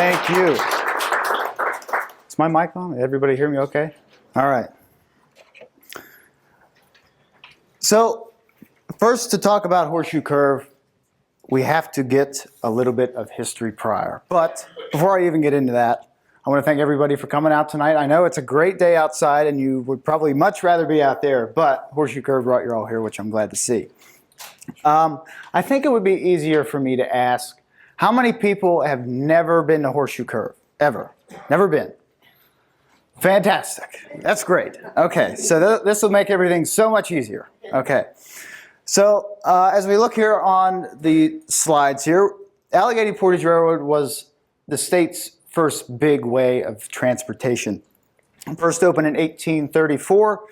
Thank you. Is my mic on? Everybody hear me okay? All right. So first, to talk about Horseshoe Curve, we have to get a little bit of history prior. But before I even get into that, I want to thank everybody for coming out tonight. I know it's a great day outside and you would probably much rather be out there, but Horseshoe Curve brought you all here, which I'm glad to see. I think it would be easier for me to ask, how many people have never been to Horseshoe Curve? Ever? Never been? Fantastic. That's great. Okay, so this will make everything so much easier. Okay. So as we look here on the slides here, Allegheny Portage Railroad was the state's first big way of transportation. First opened in 1834,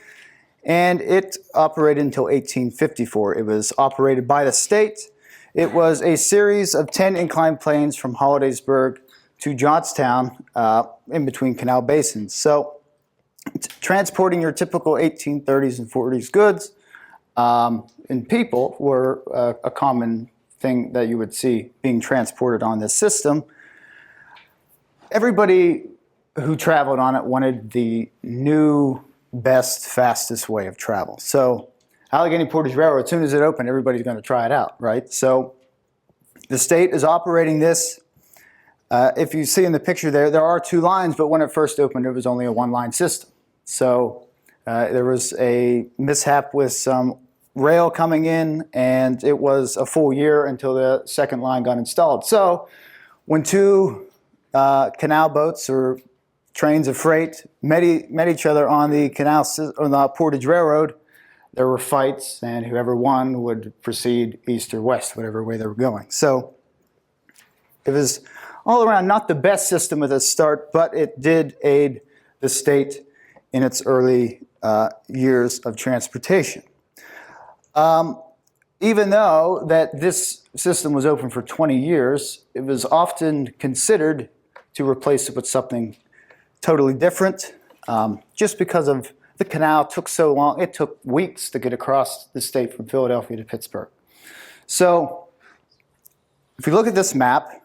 and it operated until 1854. It was operated by the state. It was a series of 10 inclined planes from Hollidaysburg to Johnstown in between canal basins. So transporting your typical 1830s and 40s goods and people were a common thing that you would see being transported on this system. Everybody who traveled on it wanted the new, best, fastest way of travel. So Allegheny Portage Railroad, as soon as it opened, everybody's going to try it out, right? So the state is operating this. If you see in the picture there are two lines, but when it first opened, it was only a one-line system. So there was a mishap with some rail coming in, and it was a full year until the second line got installed. So when two canal boats or trains of freight met each other on the Portage Railroad, there were fights, and whoever won would proceed east or west, whatever way they were going. So it was all around not the best system at the start, but it did aid the state in its early years of transportation. Even though that this system was open for 20 years, it was often considered to replace it with something totally different, just because of the canal took so long. It took weeks to get across the state from Philadelphia to Pittsburgh. So if you look at this map,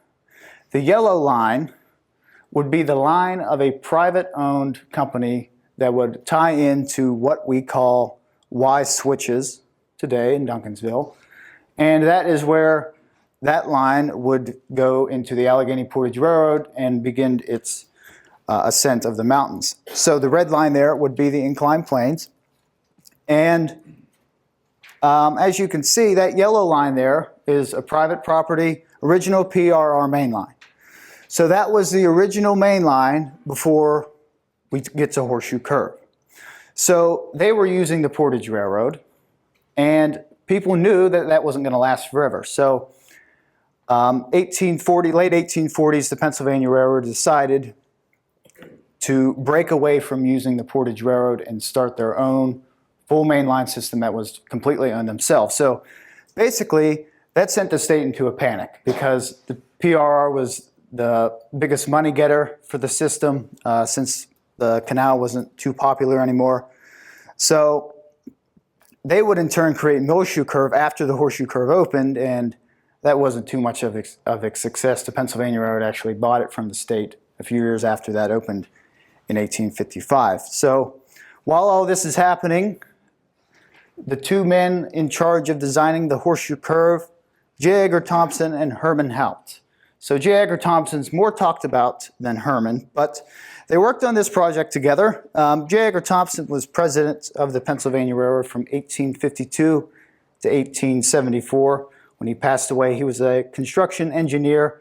the yellow line would be the line of a private-owned company that would tie into what we call Y switches today in Duncansville. And that is where that line would go into the Allegheny Portage Railroad and begin its ascent of the mountains. So the red line there would be the inclined planes. And as you can see, that yellow line there is a private property, original PRR main line. So that was the original main line before we get to Horseshoe Curve. So they were using the Portage Railroad, and people knew that that wasn't going to last forever. So late 1840s, the Pennsylvania Railroad decided to break away from using the Portage Railroad and start their own full mainline system that was completely on themselves. So basically, that sent the state into a panic because the PRR was the biggest money getter for the system since the canal wasn't too popular anymore. So they would in turn create Horseshoe Curve after the Horseshoe Curve opened, and that wasn't too much of a success. The Pennsylvania Railroad actually bought it from the state a few years after that opened in 1855. So while all this is happening, the two men in charge of designing the Horseshoe Curve, J. Edgar Thompson and Herman Haupt. So J. Edgar Thompson's more talked about than Herman, but they worked on this project together. J. Edgar Thompson was president of the Pennsylvania Railroad from 1852 to 1874. When he passed away, he was a construction engineer,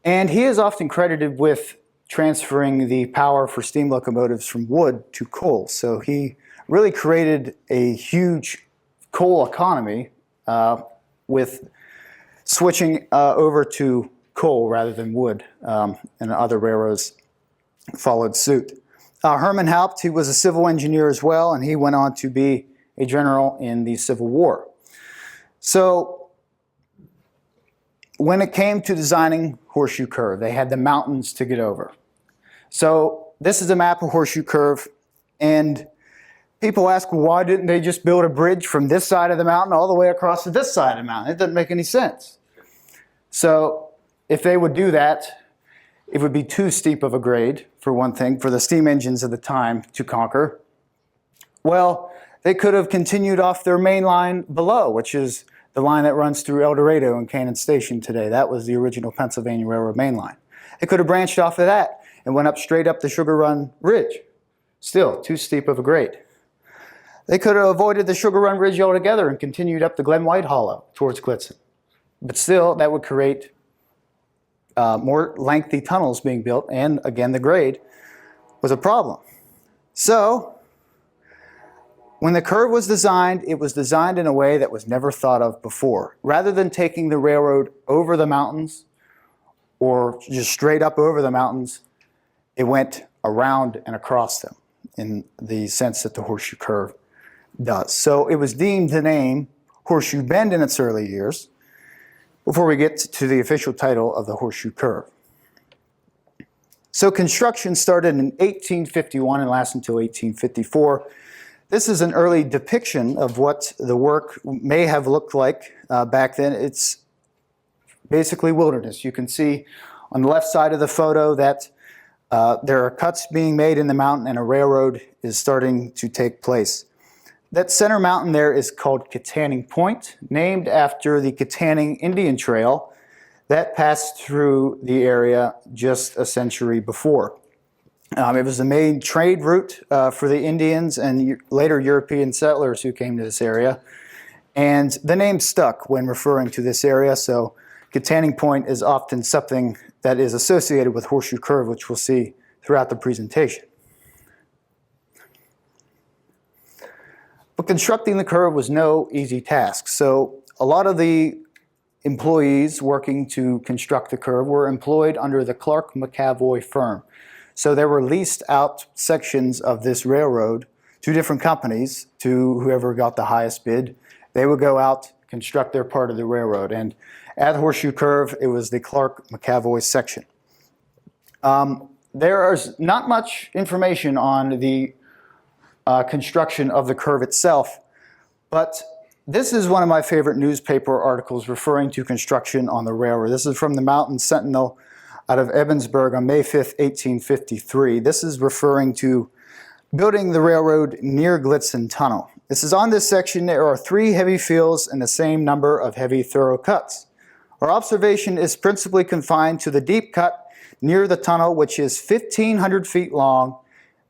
and he is often credited with transferring the power for steam locomotives from wood to coal. So he really created a huge coal economy with switching over to coal rather than wood, and other railroads followed suit. Herman Haupt, he was a civil engineer as well, and he went on to be a general in the Civil War. So when it came to designing Horseshoe Curve, they had the mountains to get over. So this is a map of Horseshoe Curve, and people ask, well, why didn't they just build a bridge from this side of the mountain all the way across to this side of the mountain? It doesn't make any sense. So if they would do that, It would be too steep of a grade, for one thing, for the steam engines of the time to conquer. Well, they could have continued off their main line below, which is the line that runs through El Dorado and Cannon Station today. That was the original Pennsylvania Railroad main line. They could have branched off of that and went up straight up the Sugar Run Ridge. Still, too steep of a grade. They could have avoided the Sugar Run Ridge altogether and continued up the Glen White Hollow towards Glitzen. But still, that would create more lengthy tunnels being built, and again, the grade was a problem. So, when the curve was designed, it was designed in a way that was never thought of before. Rather than taking the railroad over the mountains or just straight up over the mountains, it went around and across them in the sense that the horseshoe curve does. So it was deemed the name Horseshoe Bend in its early years before we get to the official title of the horseshoe curve. So construction started in 1851 and lasted until 1854. This is an early depiction of what the work may have looked like back then. It's basically wilderness. You can see on the left side of the photo that there are cuts being made in the mountain and a railroad is starting to take place. That center mountain there is called Kittanning Point, named after the Kittanning Indian Trail that passed through the area just a century before. It was the main trade route for the Indians and later European settlers who came to this area. And the name stuck when referring to this area, so Kittanning Point is often something that is associated with Horseshoe Curve, which we'll see throughout the presentation. But constructing the curve was no easy task. So a lot of the employees working to construct the curve were employed under the Clark McAvoy firm. So there were leased out sections of this railroad to different companies, to whoever got the highest bid. They would go out, construct their part of the railroad. And at Horseshoe Curve, it was the Clark McAvoy section. There is not much information on the construction of the curve itself, but this is one of my favorite newspaper articles referring to construction on the railroad. This is from the Mountain Sentinel out of Ebensburg on May 5th, 1853. This is referring to building the railroad near Glitzen Tunnel. This is on this section, there are 3 heavy fields and the same number of heavy thorough cuts. Our observation is principally confined to the deep cut near the tunnel, which is 1,500 feet long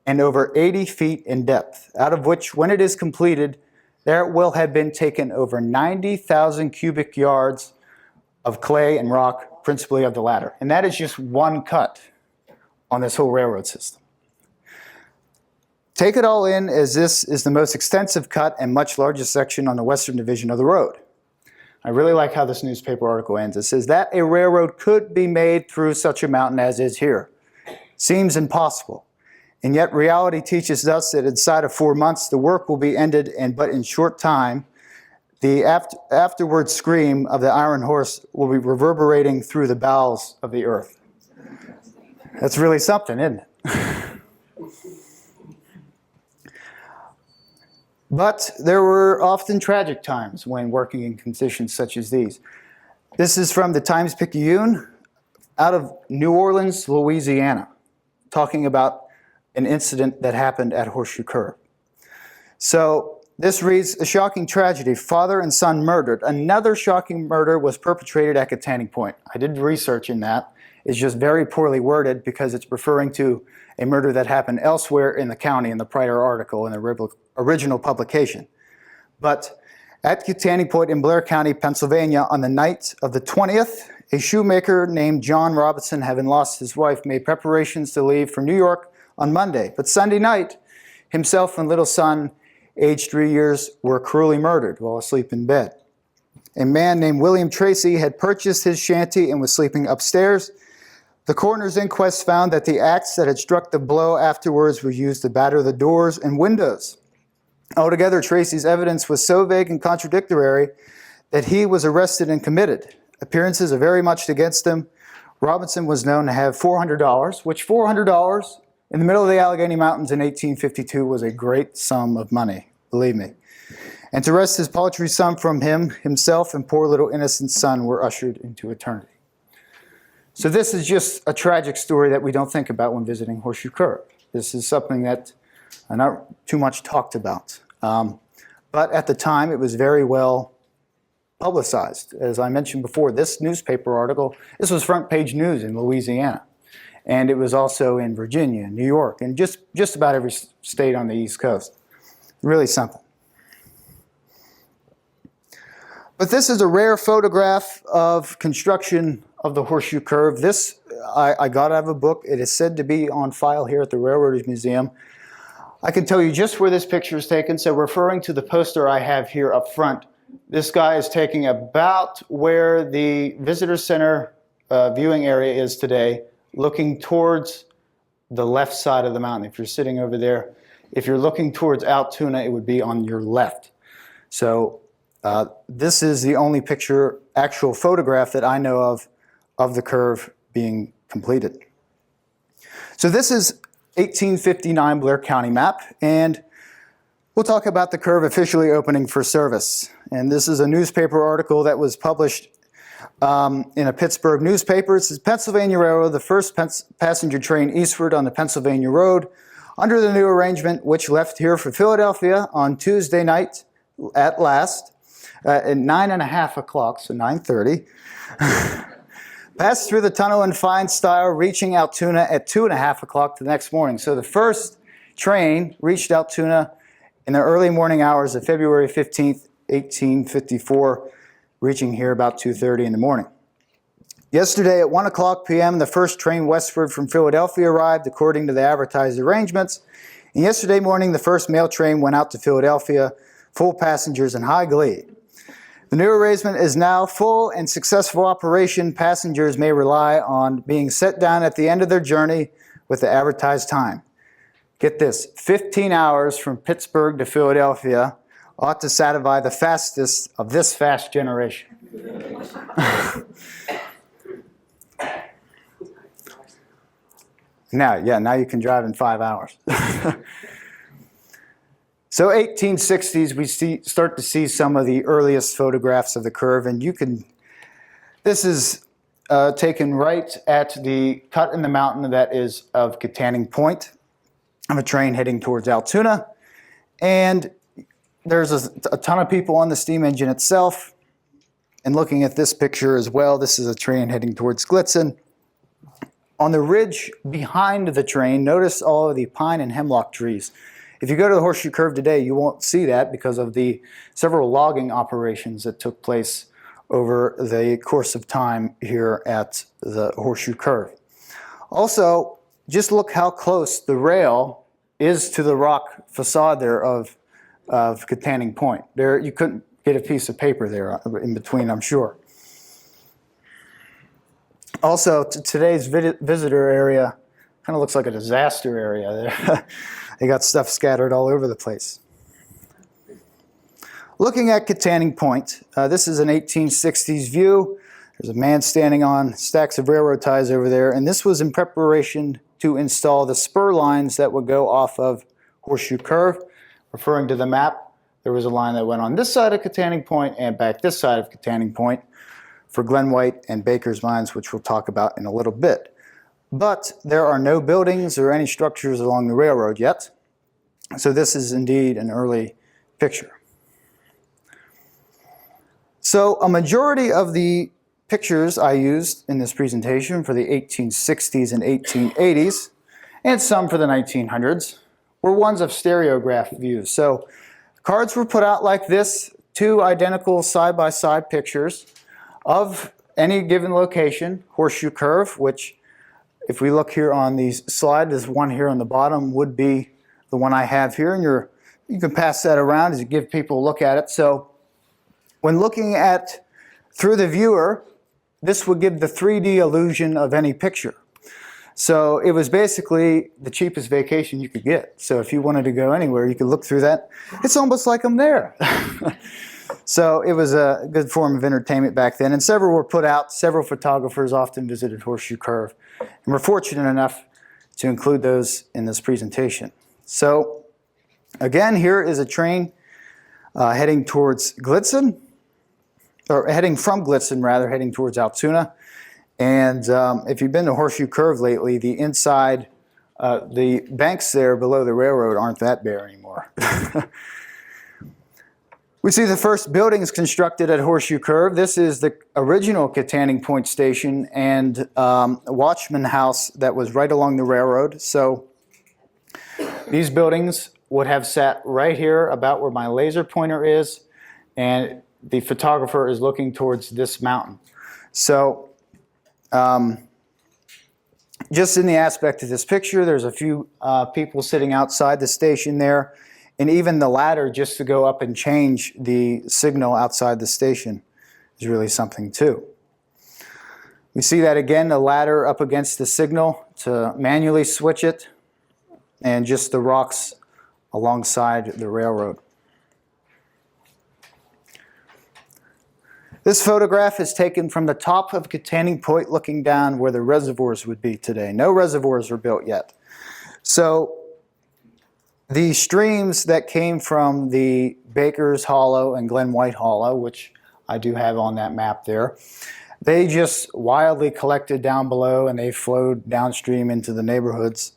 and over 80 feet in depth, out of which, when it is completed, there will have been taken over 90,000 cubic yards of clay and rock, principally of the latter. And that is just one cut on this whole railroad system. Take it all in, as this is the most extensive cut and much largest section on the western division of the road. I really like how this newspaper article ends. It says that a railroad could be made through such a mountain as is here. Seems impossible. And yet reality teaches us that inside of 4 months the work will be ended, and but in short time the afterward scream of the iron horse will be reverberating through the bowels of the earth. That's really something, isn't it? But there were often tragic times when working in conditions such as these. This is from the Times-Picayune out of New Orleans, Louisiana, talking about an incident that happened at Horseshoe Curve. So this reads, a shocking tragedy, father and son murdered. Another shocking murder was perpetrated at Kittanning Point. I did research in that. It's just very poorly worded because it's referring to a murder that happened elsewhere in the county in the prior article in the original publication. But at Kittanning Point in Blair County, Pennsylvania, on the night of the 20th, a shoemaker named John Robinson, having lost his wife, made preparations to leave for New York on Monday. But Sunday night, himself and little son, aged 3 years, were cruelly murdered while asleep in bed. A man named William Tracy had purchased his shanty and was sleeping upstairs. The coroner's inquest found that the axe that had struck the blow afterwards were used to batter the doors and windows. Altogether, Tracy's evidence was so vague and contradictory that he was arrested and committed. Appearances are very much against him. Robinson was known to have $400, which $400 in the middle of the Allegheny Mountains in 1852 was a great sum of money, believe me. And to wrest his paltry sum from him, himself and poor little innocent son were ushered into eternity. So this is just a tragic story that we don't think about when visiting Horseshoe Curve. This is something that not too much talked about. But at the time, it was very well publicized. As I mentioned before, this newspaper article, this was front page news in Louisiana. And it was also in Virginia, New York, and just about every state on the East Coast. Really something. But this is a rare photograph of construction of the Horseshoe Curve. This I got out of a book. It is said to be on file here at the Railroaders Museum. I can tell you just where this picture is taken. So referring to the poster I have here up front, this guy is taking about where the visitor center viewing area is today, looking towards the left side of the mountain. If you're sitting over there, if you're looking towards Altoona, it would be on your left. So this is the only picture, actual photograph that I know of the curve being completed. So this is 1859 Blair County map, and we'll talk about the curve officially opening for service. And this is a newspaper article that was published in a Pittsburgh newspaper. It says Pennsylvania Railroad, the first passenger train eastward on the Pennsylvania Road, under the new arrangement, which left here for Philadelphia on Tuesday night at last at 9:30 o'clock, so 9:30. Passed through the tunnel in fine style, reaching Altoona at 2:30 o'clock the next morning. So the first train reached Altoona in the early morning hours of February 15th, 1854, reaching here about 2:30 in the morning. Yesterday at 1:00 p.m., the first train westward from Philadelphia arrived according to the advertised arrangements. And yesterday morning, the first mail train went out to Philadelphia, full passengers in high glee. The new arrangement is now full and successful operation. Passengers may rely on being set down at the end of their journey with the advertised time. Get this, 15 hours from Pittsburgh to Philadelphia ought to satisfy the fastest of this fast generation. Now you can drive in 5 hours. So 1860s, we start to see some of the earliest photographs of the curve, and this is taken right at the cut in the mountain that is of Katanning Point, of a train heading towards Altoona. And there's a ton of people on the steam engine itself. And looking at this picture as well, this is a train heading towards Glitzen. On the ridge behind the train, notice all of the pine and hemlock trees. If you go to the Horseshoe Curve today, you won't see that because of the several logging operations that took place over the course of time here at the Horseshoe Curve. Also, just look how close the rail is to the rock facade there of Katanning Point. There, you couldn't get a piece of paper there in between, I'm sure. Also, today's visitor area kind of looks like a disaster area there. They got stuff scattered all over the place. Looking at Katanning Point, this is an 1860s view. There's a man standing on stacks of railroad ties over there, and this was in preparation to install the spur lines that would go off of Horseshoe Curve. Referring to the map, there was a line that went on this side of Katanning Point and back this side of Katanning Point for Glen White and Baker's mines, which we'll talk about in a little bit. But there are no buildings or any structures along the railroad yet. So this is indeed an early picture. So a majority of the pictures I used in this presentation for the 1860s and 1880s, and some for the 1900s, were ones of stereograph views. So cards were put out like this, two identical side-by-side pictures of any given location, Horseshoe Curve, which if we look here on the slide, this one here on the bottom would be the one I have here, and you can pass that around as you give people a look at it. So when looking at through the viewer, this would give the 3D illusion of any picture. So it was basically the cheapest vacation you could get. So if you wanted to go anywhere, you could look through that. It's almost like I'm there. So it was a good form of entertainment back then, and several were put out. Several photographers often visited Horseshoe Curve, and we're fortunate enough to include those in this presentation. So again, here is a train heading towards Glitzen, or heading from Glitzen rather, heading towards Altoona. And if you've been to Horseshoe Curve lately, the inside, the banks there below the railroad aren't that bare anymore. We see the first buildings constructed at Horseshoe Curve. This is the original Katanning Point Station and a watchman house that was right along the railroad. So these buildings would have sat right here about where my laser pointer is, and the photographer is looking towards this mountain. So just in the aspect of this picture, there's a few people sitting outside the station there, and even the ladder just to go up and change the signal outside the station is really something too. We see that again, the ladder up against the signal to manually switch it, and just the rocks alongside the railroad. This photograph is taken from the top of Katanning Point looking down where the reservoirs would be today. No reservoirs were built yet. So the streams that came from the Baker's Hollow and Glen White Hollow, which I do have on that map there, they just wildly collected down below and they flowed downstream into the neighborhoods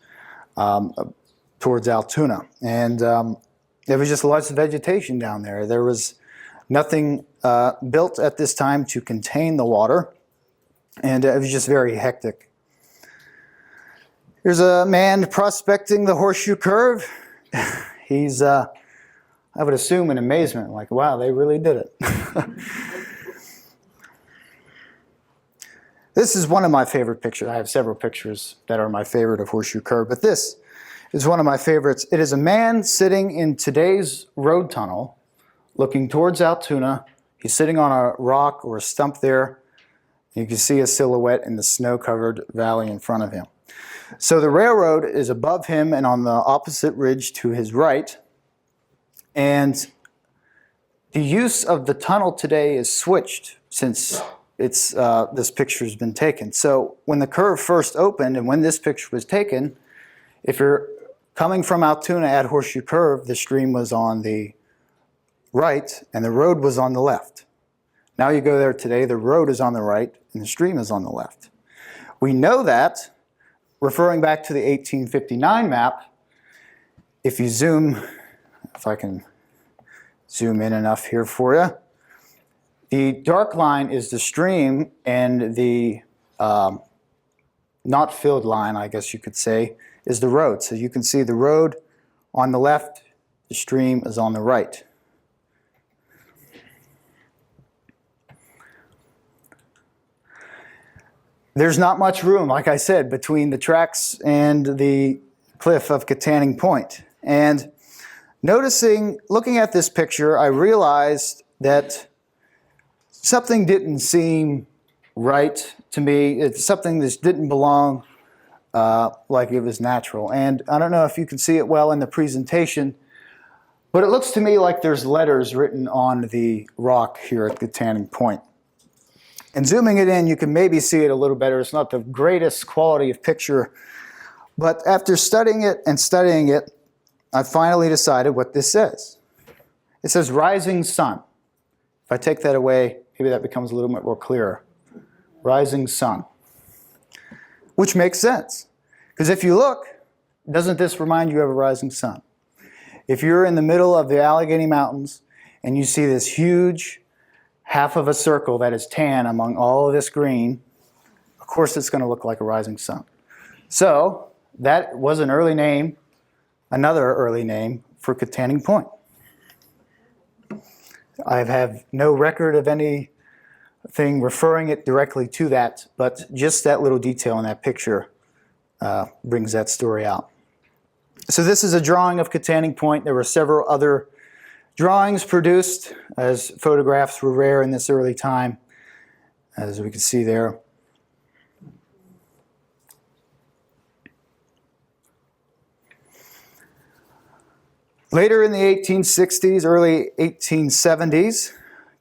towards Altoona. And there was just lots of vegetation down there. There was nothing built at this time to contain the water, and it was just very hectic. Here's a man prospecting the Horseshoe Curve. He's, I would assume, in amazement, like, wow, they really did it. This is one of my favorite pictures. I have several pictures that are my favorite of Horseshoe Curve, but this is one of my favorites. It is a man sitting in today's road tunnel looking towards Altoona. He's sitting on a rock or a stump there. You can see a silhouette in the snow-covered valley in front of him. So the railroad is above him and on the opposite ridge to his right. And the use of the tunnel today is switched since this picture has been taken. So when the curve first opened and when this picture was taken, if you're coming from Altoona at Horseshoe Curve, the stream was on the right and the road was on the left. Now you go there today, the road is on the right and the stream is on the left. We know that, referring back to the 1859 map, if you zoom, if I can zoom in enough here for you, the dark line is the stream and the not filled line, I guess you could say, is the road. So you can see the road on the left, the stream is on the right. There's not much room, like I said, between the tracks and the cliff of Katanning Point. And looking at this picture, I realized that something didn't seem right to me. It's something that didn't belong like it was natural. And I don't know if you can see it well in the presentation, but it looks to me like there's letters written on the rock here at Katanning Point. And zooming it in, you can maybe see it a little better. It's not the greatest quality of picture, but after studying it, I finally decided what this says. It says rising sun. If I take that away, maybe that becomes a little bit more clearer. Rising sun. Which makes sense. Because if you look, doesn't this remind you of a rising sun? If you're in the middle of the Allegheny Mountains and you see this huge half of a circle that is tan among all of this green, of course it's going to look like a rising sun. So that was an early name, another early name for Katanning Point. I have no record of anything referring it directly to that, but just that little detail in that picture brings that story out. So this is a drawing of Katanning Point. There were several other drawings produced, as photographs were rare in this early time, as we can see there. Later in the 1860s, early 1870s,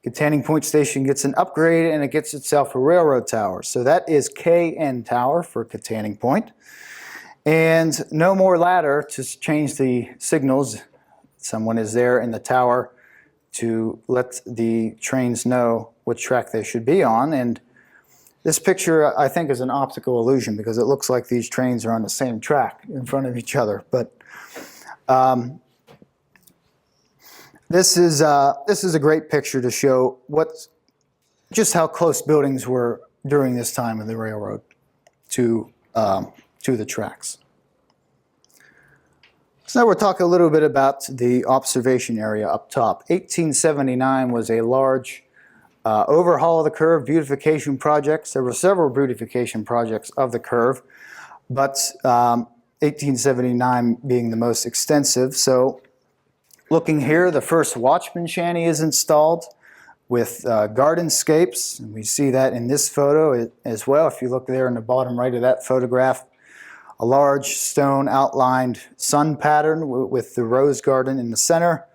Katanning Point Station gets an upgrade and it gets itself a railroad tower. So that is KN Tower for Katanning Point. And no more ladder to change the signals. Someone is there in the tower to let the trains know what track they should be on. And This picture, I think, is an optical illusion because it looks like these trains are on the same track in front of each other. But this is a great picture to show just how close buildings were during this time of the railroad to the tracks. So now we'll talk a little bit about the observation area up top. 1879 was a large overhaul of the curve, beautification projects. There were several beautification projects of the curve, but 1879 being the most extensive. So looking here, the first watchman shanty is installed with gardenscapes, and we see that in this photo as well. If you look there in the bottom right of that photograph, a large stone outlined sun pattern with the rose garden in the center.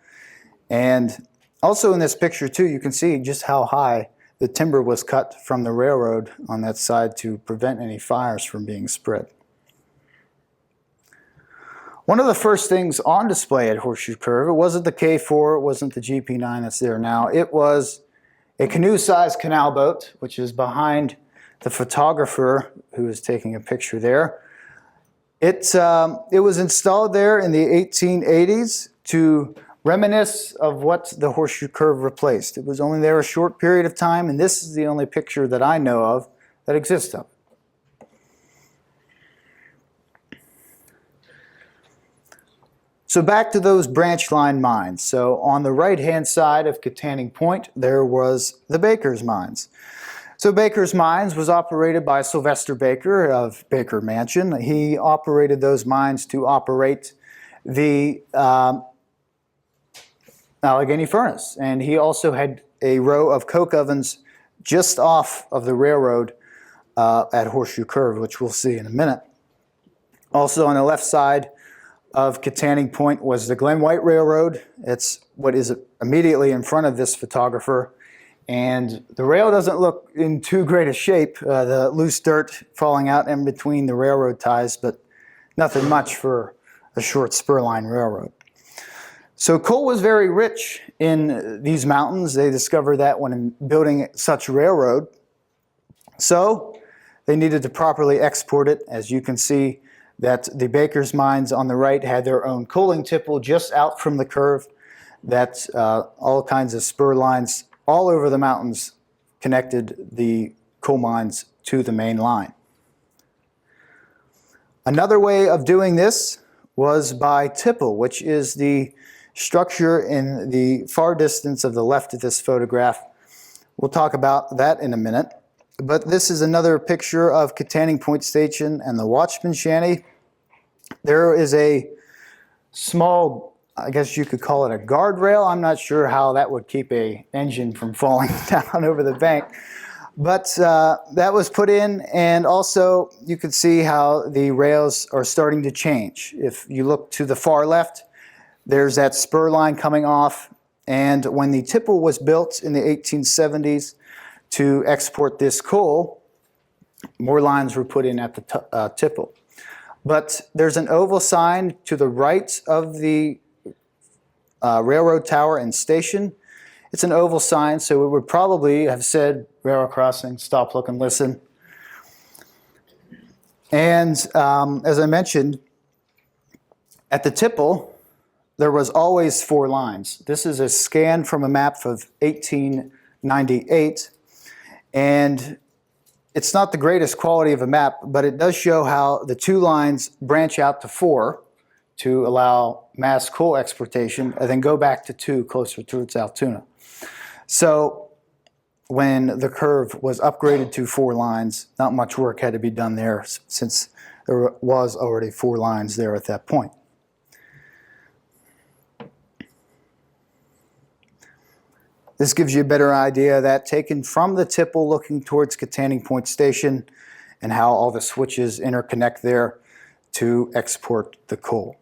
And also in this picture too, you can see just how high the timber was cut from the railroad on that side to prevent any fires from being spread. One of the first things on display at Horseshoe Curve, it wasn't the K4, it wasn't the GP9 that's there now, it was a canoe-sized canal boat, which is behind the photographer who is taking a picture there. It was installed there in the 1880s to reminisce of what the Horseshoe Curve replaced. It was only there a short period of time, and this is the only picture that I know of that exists of it. So back to those branch line mines. So on the right-hand side of Katanning Point, there was the Baker's Mines. So Baker's Mines was operated by Sylvester Baker of Baker Mansion. He operated those mines to operate the Allegheny Furnace. And he also had a row of coke ovens just off of the railroad at Horseshoe Curve, which we'll see in a minute. Also on the left side of Katanning Point was the Glen White Railroad. It's what is immediately in front of this photographer. And the rail doesn't look in too great a shape, the loose dirt falling out in between the railroad ties, but nothing much for a short spur line railroad. So coal was very rich in these mountains. They discovered that when building such railroad. So they needed to properly export it. As you can see that the Baker's Mines on the right had their own coaling tipple just out from the curve, that all kinds of spur lines all over the mountains connected the coal mines to the main line. Another way of doing this was by tipple, which is the structure in the far distance of the left of this photograph. We'll talk about that in a minute. But this is another picture of Katanning Point Station and the Watchman Shanty. There is a small, I guess you could call it a guardrail. I'm not sure how that would keep an engine from falling down over the bank. But that was put in, and also you can see how the rails are starting to change. If you look to the far left, there's that spur line coming off. And when the tipple was built in the 1870s to export this coal, more lines were put in at the tipple. But there's an oval sign to the right of the railroad tower and station. It's an oval sign, so it would probably have said railroad crossing, stop, look, and listen. And as I mentioned, at the tipple, there was always 4 lines. This is a scan from a map of 1898, and it's not the greatest quality of a map, but it does show how the 2 lines branch out to 4 to allow mass coal exportation, and then go back to 2 closer towards Altoona. So when the curve was upgraded to 4 lines, not much work had to be done there since there was already 4 lines there at that point. This gives you a better idea of that, taken from the tipple looking towards Katanning Point Station and how all the switches interconnect there to export the coal.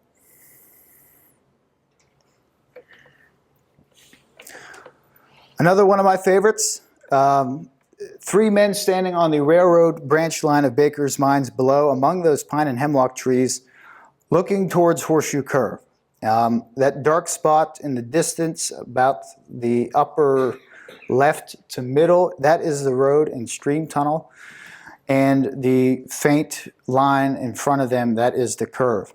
Another one of my favorites, 3 men standing on the railroad branch line of Baker's Mines below among those pine and hemlock trees looking towards Horseshoe Curve. That dark spot in the distance about the upper left to middle, that is the road and stream tunnel. And the faint line in front of them, that is the curve.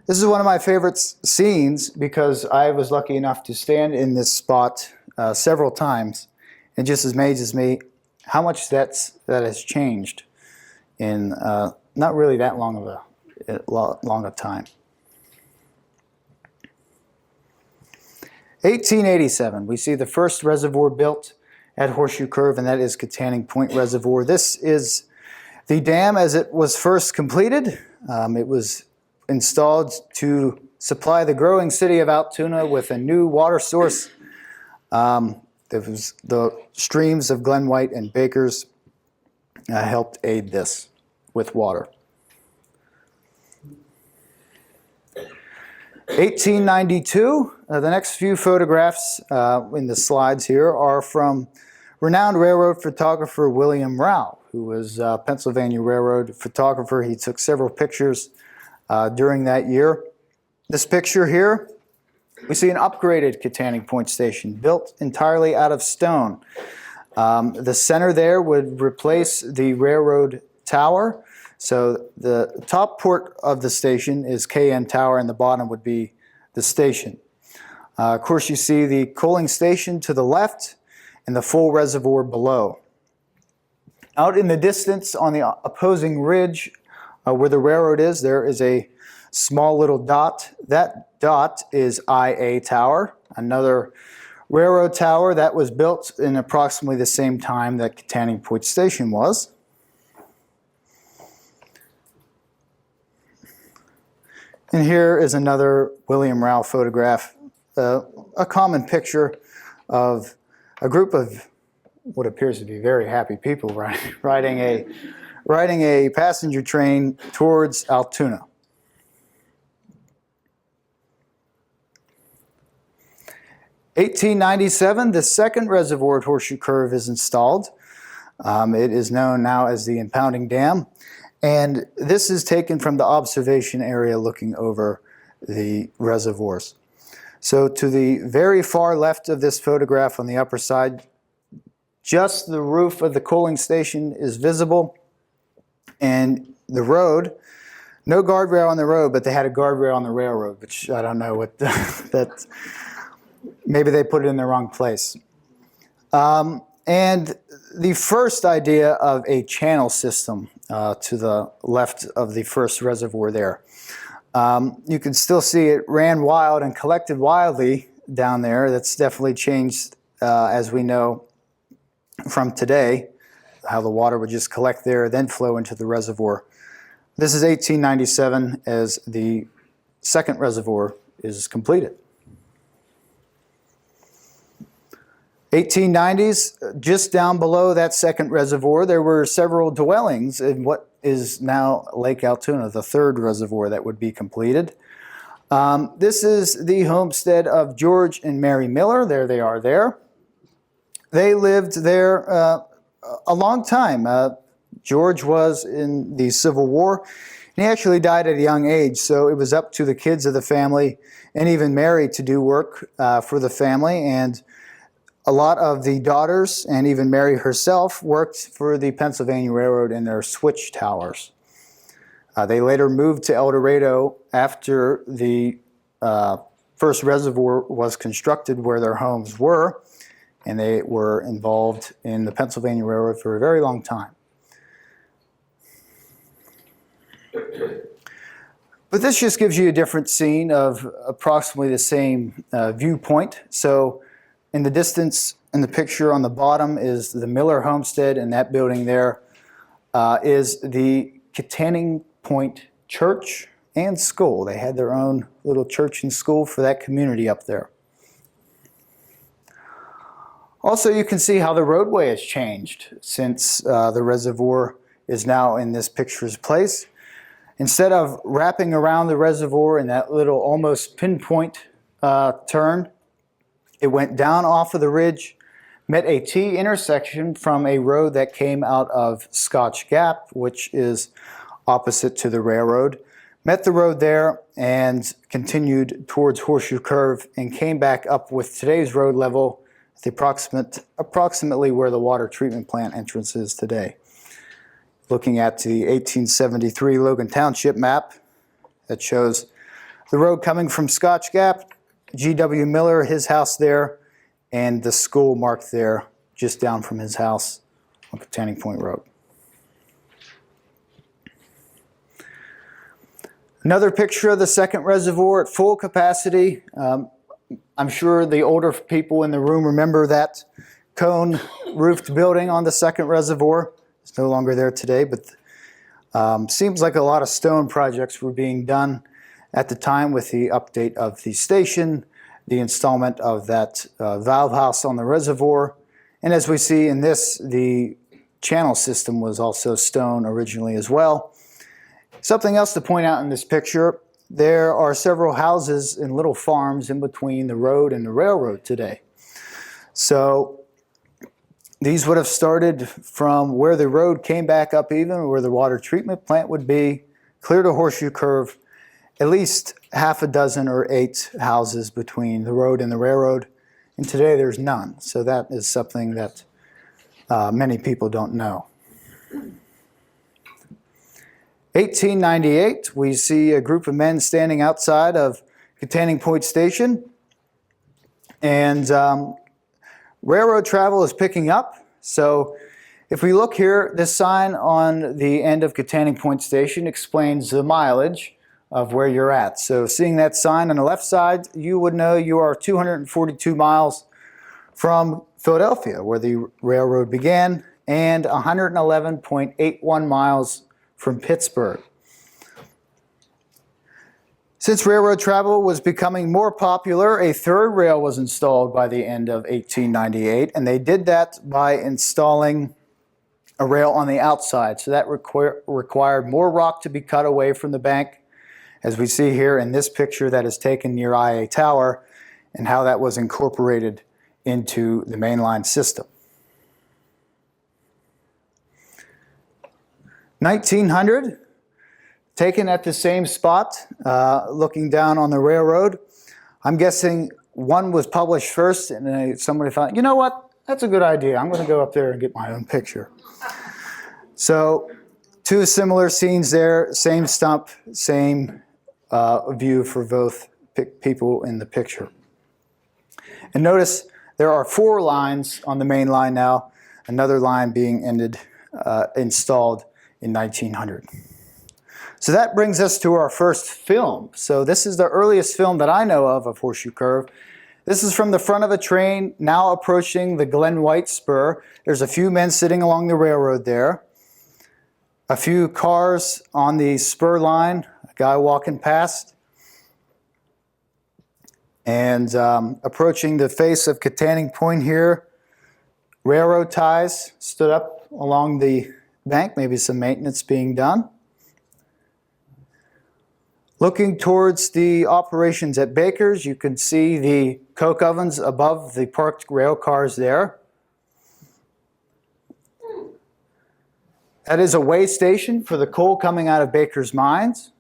This is one of my favorite scenes because I was lucky enough to stand in this spot several times. It just amazes me how much that has changed in not really that long of a time. 1887, we see the first reservoir built at Horseshoe Curve, and that is Katanning Point Reservoir. This is the dam as it was first completed. It was installed to supply the growing city of Altoona with a new water source. The streams of Glen White and Bakers helped aid this with water. 1892, the next few photographs in the slides here are from renowned railroad photographer William Rao, who was a Pennsylvania Railroad photographer. He took several pictures during that year. This picture here, we see an upgraded Katanning Point station built entirely out of stone. The center there would replace the railroad tower. So the top port of the station is KN Tower, and the bottom would be the station. Of course, you see the coaling station to the left and the full reservoir below. Out in the distance on the opposing ridge where the railroad is, there is a small little dot. That dot is IA Tower, another railroad tower that was built in approximately the same time that Katanning Point Station was. And here is another William Rao photograph, a common picture of a group of what appears to be very happy people riding a passenger train towards Altoona. 1897, the second reservoir at Horseshoe Curve is installed. It is known now as the Impounding Dam, and this is taken from the observation area looking over the reservoirs. So to the very far left of this photograph on the upper side, just the roof of the coaling station is visible, and the road, no guardrail on the road, but they had a guardrail on the railroad, which I don't know what that, maybe they put it in the wrong place. And the first idea of a channel system to the left of the first reservoir there. You can still see it ran wild and collected wildly down there. That's definitely changed as we know from today, how the water would just collect there, then flow into the reservoir. This is 1897 as the second reservoir is completed. 1890s, just down below that second reservoir, there were several dwellings in what is now Lake Altoona, the third reservoir that would be completed. This is the homestead of George and Mary Miller. There they are there. They lived there a long time. George was in the Civil War, and he actually died at a young age, so it was up to the kids of the family and even Mary to do work for the family, and a lot of the daughters and even Mary herself worked for the Pennsylvania Railroad in their switch towers. They later moved to El Dorado after the first reservoir was constructed where their homes were, and they were involved in the Pennsylvania Railroad for a very long time. But this just gives you a different scene of approximately the same viewpoint. So in the distance, in the picture on the bottom is the Miller homestead, and that building there is the Katanning Point Church and School. They had their own little church and school for that community up there. Also, you can see how the roadway has changed since the reservoir is now in this picture's place. Instead of wrapping around the reservoir in that little almost pinpoint turn, it went down off of the ridge, met a T intersection from a road that came out of Scotch Gap, which is opposite to the railroad, met the road there and continued towards Horseshoe Curve and came back up with today's road level the approximately where the water treatment plant entrance is today. Looking at the 1873 Logan Township map that shows the road coming from Scotch Gap, G.W. Miller, his house there, and the school marked there just down from his house on Tanning Point Road. Another picture of the second reservoir at full capacity. I'm sure the older people in the room remember that cone roofed building on the second reservoir. It's no longer there today, but seems like a lot of stone projects were being done at the time with the update of the station, the installment of that valve house on the reservoir, and as we see in this, the channel system was also stone originally as well. Something else to point out in this picture, there are several houses and little farms in between the road and the railroad today. So these would have started from where the road came back up even, where the water treatment plant would be, clear to Horseshoe Curve, at least half a dozen or 8 houses between the road and the railroad. And today there's none. So that is something that many people don't know. 1898, we see a group of men standing outside of Tanning Point Station, and railroad travel is picking up. So if we look here, this sign on the end of Tanning Point Station explains the mileage of where you're at. So seeing that sign on the left side, you would know you are 242 miles from Philadelphia, where the railroad began, and 111.81 miles from Pittsburgh. Since railroad travel was becoming more popular, a third rail was installed by the end of 1898, and they did that by installing a rail on the outside. So that required more rock to be cut away from the bank, as we see here in this picture that is taken near IA Tower, and how that was incorporated into the mainline system. 1900, taken at the same spot, looking down on the railroad. I'm guessing one was published first, and somebody thought, you know what, that's a good idea. I'm going to go up there and get my own picture. So 2 similar scenes there, same stump, same view for both people in the picture. And notice there are 4 lines on the main line now, another line being installed in 1900. So that brings us to our first film. So this is the earliest film that I know of Horseshoe Curve. This is from the front of a train now approaching the Glen White Spur. There's a few men sitting along the railroad there. A few cars on the spur line, a guy walking past. And approaching the face of Tanning Point here, railroad ties stood up along the bank, maybe some maintenance being done. Looking towards the operations at Baker's, you can see the coke ovens above the parked rail cars there. That is a weigh station for the coal coming out of Baker's mines.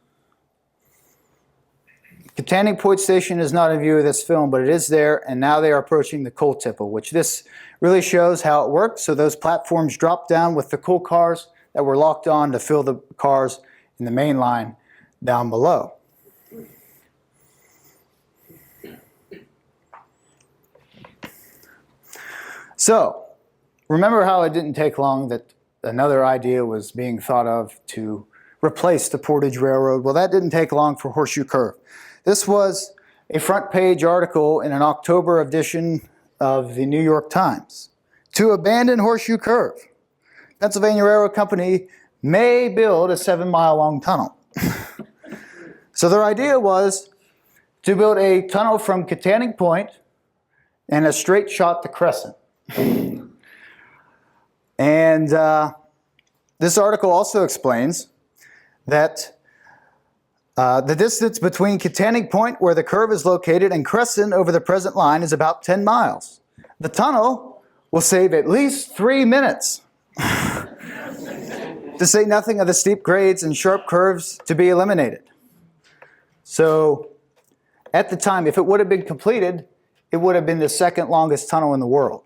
The Tanning Point Station is not in view of this film, but it is there, and now they are approaching the coal tipple, which this really shows how it works. So those platforms drop down with the coal cars that were locked on to fill the cars in the main line down below. So, remember how it didn't take long that another idea was being thought of to replace the Portage Railroad? Well, that didn't take long for Horseshoe Curve. This was a front page article in an October edition of the New York Times. To abandon Horseshoe Curve, Pennsylvania Railroad Company may build a 7-mile long tunnel. So their idea was to build a tunnel from Tanning Point and a straight shot to Crescent. And this article also explains that the distance between Tanning Point, where the curve is located, and Crescent over the present line is about 10 miles. The tunnel will save at least 3 minutes. To say nothing of the steep grades and sharp curves to be eliminated. So, at the time, if it would have been completed, it would have been the second longest tunnel in the world.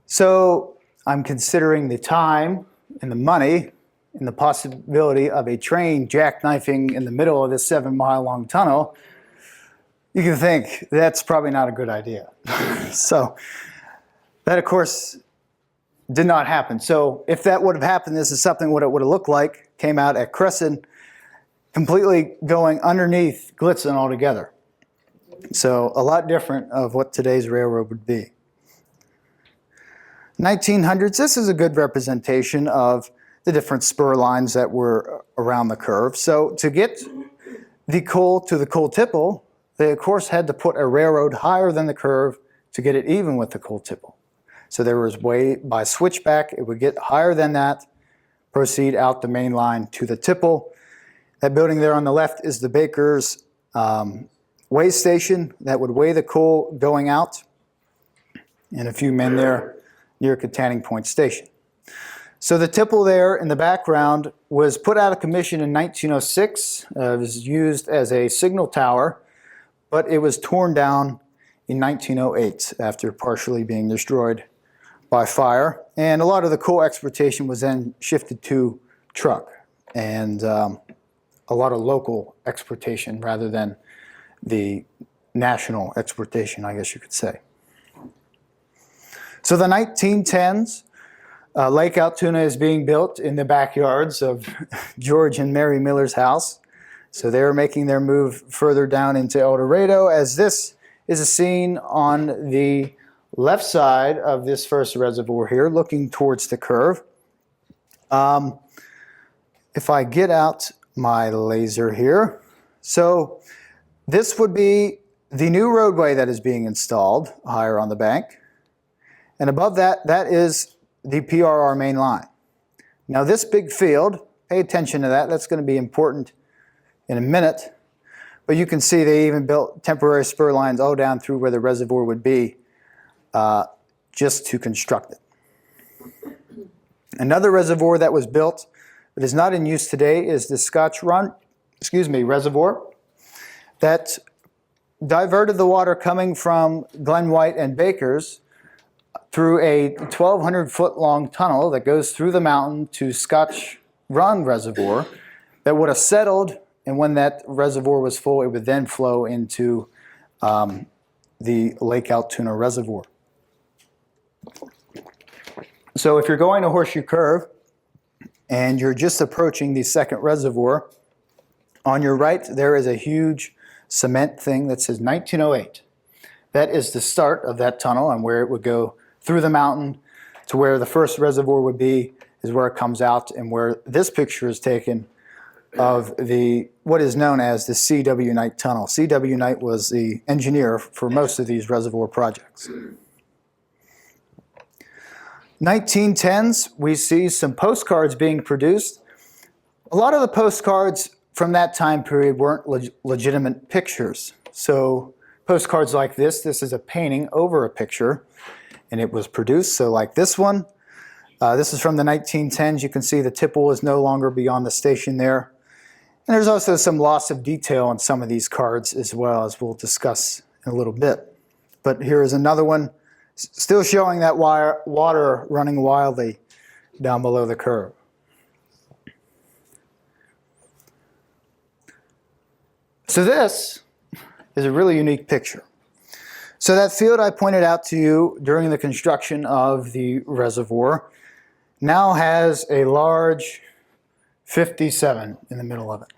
So I'm considering the time and the money and the possibility of a train jackknifing in the middle of this 7-mile-long tunnel. You can think that's probably not a good idea. So that, of course, did not happen. So if that would have happened, this is something what it would have looked like. Came out at Crescent, completely going underneath Glitzen altogether. So a lot different of what today's railroad would be. 1900s, this is a good representation of the different spur lines that were around the curve. So to get the coal to the coal tipple, they of course had to put a railroad higher than the curve to get it even with the coal tipple. So there was way by switchback, it would get higher than that, proceed out the main line to the tipple. That building there on the left is the baker's weigh station that would weigh the coal going out, and a few men there near Katanning Point Station. So the tipple there in the background was put out of commission in 1906. It was used as a signal tower, but it was torn down in 1908 after partially being destroyed by fire. And a lot of the coal exportation was then shifted to truck and a lot of local exportation rather than the national exportation, I guess you could say. So the 1910s, Lake Altoona is being built in the backyards of George and Mary Miller's house. So they're making their move further down into El Dorado, as this is a scene on the left side of this first reservoir here, looking towards the curve. If I get out my laser here, so this would be the new roadway that is being installed higher on the bank. And above that, that is the PRR main line. Now this big field, pay attention to that, that's going to be important in a minute. But you can see they even built temporary spur lines all down through where the reservoir would be just to construct it. Another reservoir that was built that is not in use today is the Scotch Run, reservoir that diverted the water coming from Glen White and Baker's through a 1,200-foot long tunnel that goes through the mountain to Scotch Run Reservoir that would have settled, and when that reservoir was full, it would then flow into the Lake Altoona Reservoir. So if you're going to Horseshoe Curve and you're just approaching the second reservoir, on your right there is a huge cement thing that says 1908. That is the start of that tunnel, and where it would go through the mountain to where the first reservoir would be is where it comes out, and where this picture is taken of the what is known as the C.W. Knight Tunnel. C.W. Knight was the engineer for most of these reservoir projects. 1910s, we see some postcards being produced. A lot of the postcards from that time period weren't legitimate pictures. So postcards like this is a painting over a picture, and it was produced. So like this one, this is from the 1910s. You can see the tipple is no longer beyond the station there. And there's also some loss of detail on some of these cards as well, as we'll discuss in a little bit. But here is another one, still showing that water running wildly down below the curve. So this is a really unique picture. So that field I pointed out to you during the construction of the reservoir now has a large 57 in the middle of it.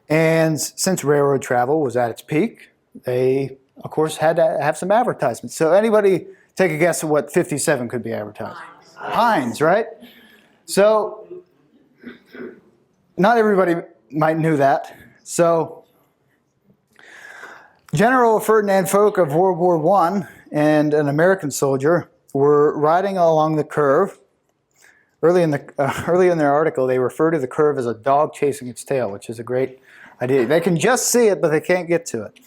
And since railroad travel was at its peak, they, of course, had to have some advertisements. So anybody take a guess at what 57 could be advertised? Heinz, right? So not everybody might knew that. So General Ferdinand Foch of World War I and an American soldier were riding along the curve. Early in their article, they refer to the curve as a dog chasing its tail, which is a great idea. They can just see it, but they can't get to it.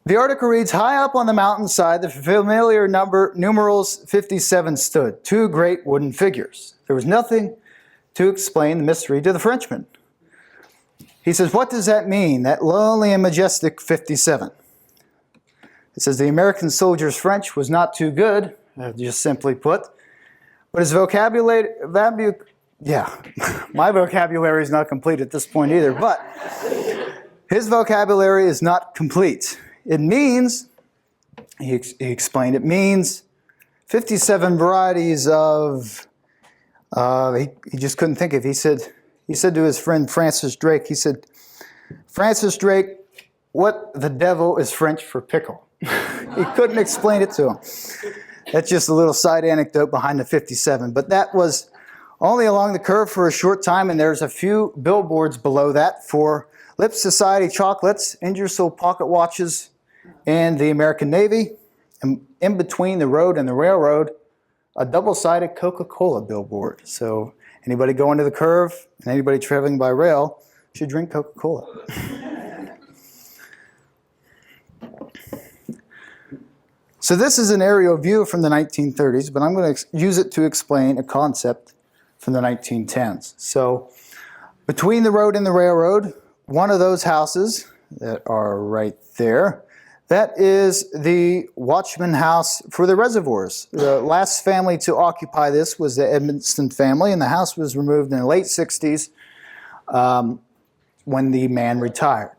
The article reads, high up on the mountainside, the familiar numerals 57 stood, two great wooden figures. There was nothing to explain the mystery to the Frenchman. He says, what does that mean, that lonely and majestic 57? It says the American soldier's French was not too good, just simply put. But his vocabulary, my vocabulary is not complete at this point either, but his vocabulary is not complete. It means, he explained, it means 57 varieties of, he just couldn't think of it. He said to his friend Francis Drake, he said, Francis Drake, what the devil is French for pickle? He couldn't explain it to him. That's just a little side anecdote behind the 57. But that was only along the curve for a short time, and there's a few billboards below that for Lip Society chocolates, Ingersoll pocket watches, and the American Navy. And in between the road and the railroad, a double-sided Coca-Cola billboard. So anybody going to the curve and anybody traveling by rail should drink Coca-Cola. So this is an aerial view from the 1930s, but I'm going to use it to explain a concept from the 1910s. So between the road and the railroad, one of those houses that are right there, that is the watchman house for the reservoirs. The last family to occupy this was the Edmonston family, and the house was removed in the late 60s when the man retired.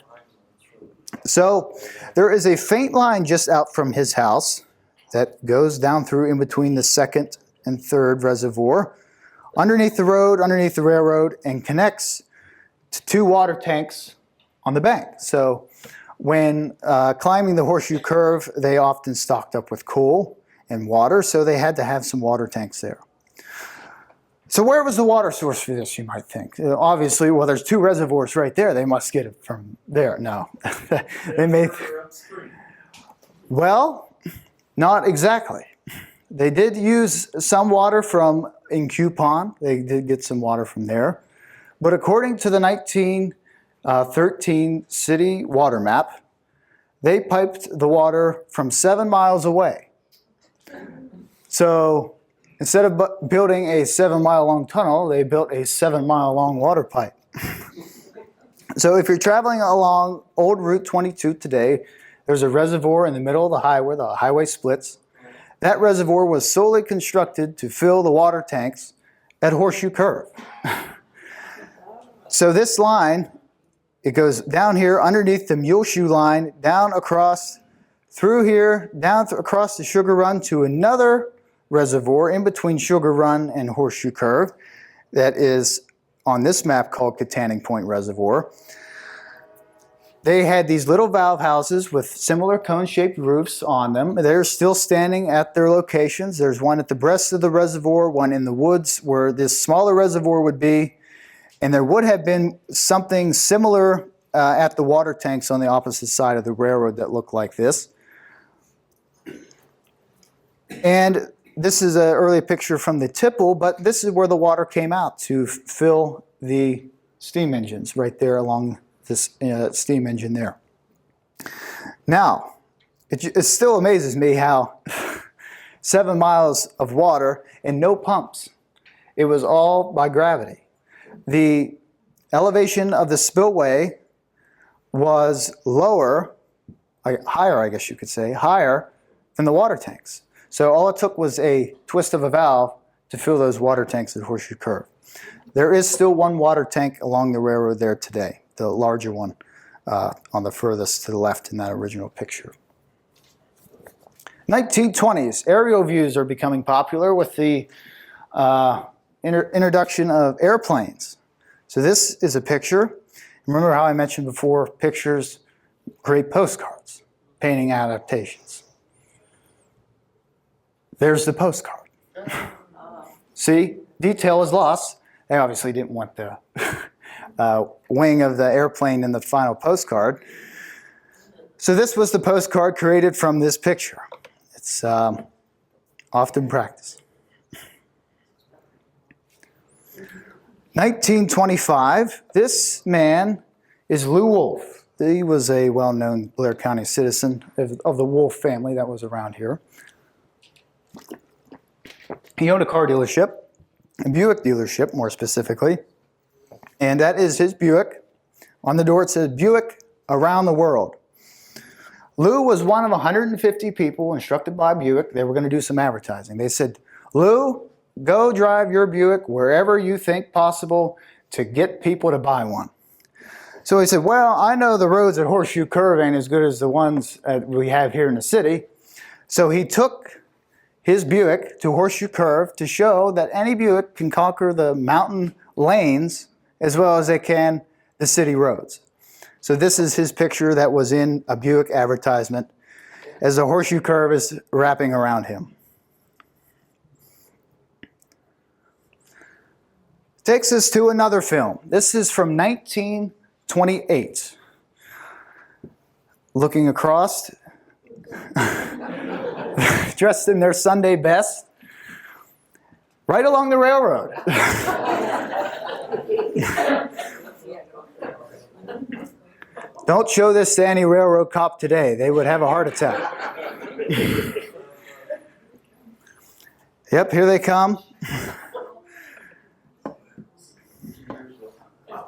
So there is a faint line just out from his house that goes down through in between the second and third reservoir, underneath the road, underneath the railroad, and connects to two water tanks on the bank. So when climbing the Horseshoe Curve, they often stocked up with coal and water, so they had to have some water tanks there. So where was the water source for this, you might think? Obviously, well, there's two reservoirs right there. They must get it from there. No. They made... Well, not exactly. They did use some water from in Q Pond. They did get some water from there. But according to the 1913 city water map, they piped the water from 7 miles away. So instead of building a 7-mile-long tunnel, they built a 7-mile-long water pipe. So if you're traveling along old Route 22 today, there's a reservoir in the middle of the highway splits. That reservoir was solely constructed to fill the water tanks at Horseshoe Curve. So this line, it goes down here underneath the Muleshoe line, down across, through here, down across the Sugar Run to another reservoir in between Sugar Run and Horseshoe Curve that is on this map called Katanning Point Reservoir. They had these little valve houses with similar cone-shaped roofs on them. They're still standing at their locations. There's one at the breast of the reservoir, one in the woods where this smaller reservoir would be, and there would have been something similar at the water tanks on the opposite side of the railroad that looked like this. And this is an early picture from the tipple, but this is where the water came out to fill the steam engines right there along this steam engine there. Now, it still amazes me how 7 miles of water and no pumps. It was all by gravity. The elevation of the spillway was higher, I guess you could say, higher than the water tanks. So all it took was a twist of a valve to fill those water tanks at Horseshoe Curve. There is still one water tank along the railroad there today, the larger one on the furthest to the left in that original picture. 1920s, aerial views are becoming popular with the introduction of airplanes. So this is a picture. Remember how I mentioned before, pictures create postcards, painting adaptations. There's the postcard. See, detail is lost. They obviously didn't want the wing of the airplane in the final postcard. So this was the postcard created from this picture. It's often practiced. 1925, this man is Lew Wolf. He was a well-known Blair County citizen of the Wolf family that was around here. He owned a car dealership, a Buick dealership more specifically, and that is his Buick. On the door it says Buick Around the World. Lou was one of 150 people instructed by Buick. They were going to do some advertising. They said, Lou, go drive your Buick wherever you think possible to get people to buy one. So he said, well, I know the roads at Horseshoe Curve ain't as good as the ones we have here in the city. So he took his Buick to Horseshoe Curve to show that any Buick can conquer the mountain lanes as well as they can the city roads. So this is his picture that was in a Buick advertisement as the Horseshoe Curve is wrapping around him. Takes us to another film. This is from 1928. Looking across, dressed in their Sunday best, right along the railroad. Don't show this to any railroad cop today. They would have a heart attack. Yep, here they come.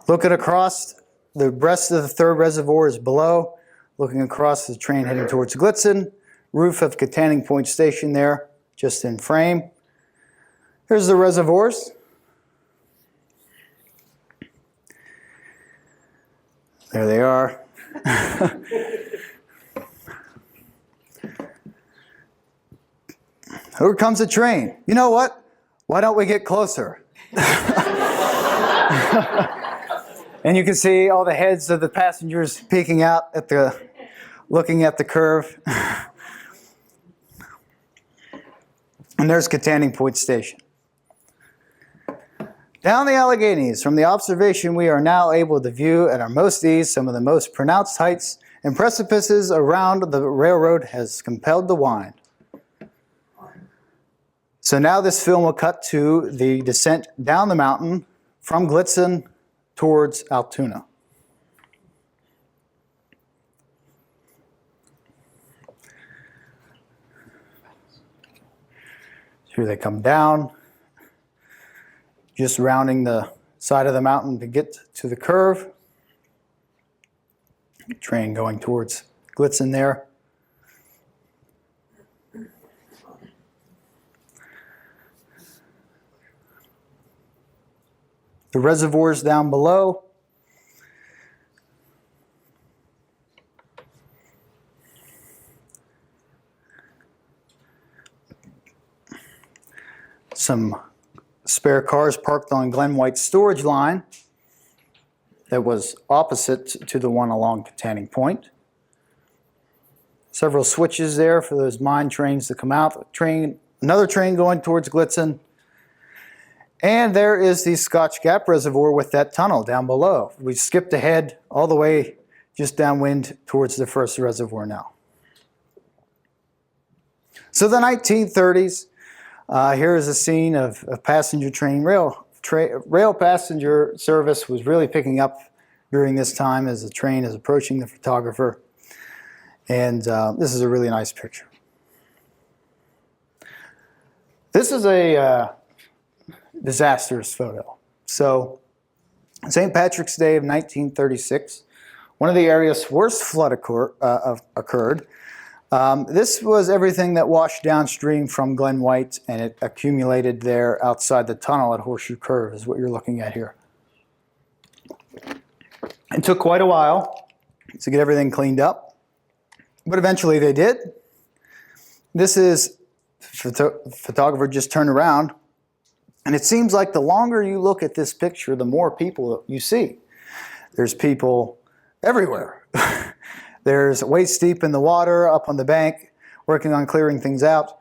Looking across, the breast of the third reservoir is below. Looking across the train heading towards Glitzen. Roof of Katanning Point Station there, just in frame. Here's the reservoirs. There they are. Here comes the train. You know what? Why don't we get closer? And you can see all the heads of the passengers peeking out at looking at the curve. And there's Katanning Point Station. Down the Alleghenies, from the observation we are now able to view at our most ease some of the most pronounced heights and precipices around the railroad has compelled the wind. So now this film will cut to the descent down the mountain from Glitzen towards Altoona. Here they come down, just rounding the side of the mountain to get to the curve. Train going towards Glitzen there. The reservoirs down below. Some spare cars parked on Glen White's storage line that was opposite to the one along Katanning Point. Several switches there for those mine trains to come out. Another train going towards Glitzen. And there is the Scotch Gap Reservoir with that tunnel down below. We skipped ahead all the way just downwind towards the first reservoir now. So the 1930s, here is a scene of passenger train rail passenger service was really picking up during this time as the train is approaching the photographer. And this is a really nice picture. This is a disastrous photo. So, St. Patrick's Day of 1936, one of the area's worst flood occurred. This was everything that washed downstream from Glen White, and it accumulated there outside the tunnel at Horseshoe Curve, is what you're looking at here. It took quite a while to get everything cleaned up, but eventually they did. This is, photographer just turned around, and it seems like the longer you look at this picture, the more people you see. There's people everywhere. There's waist deep in the water, up on the bank, working on clearing things out.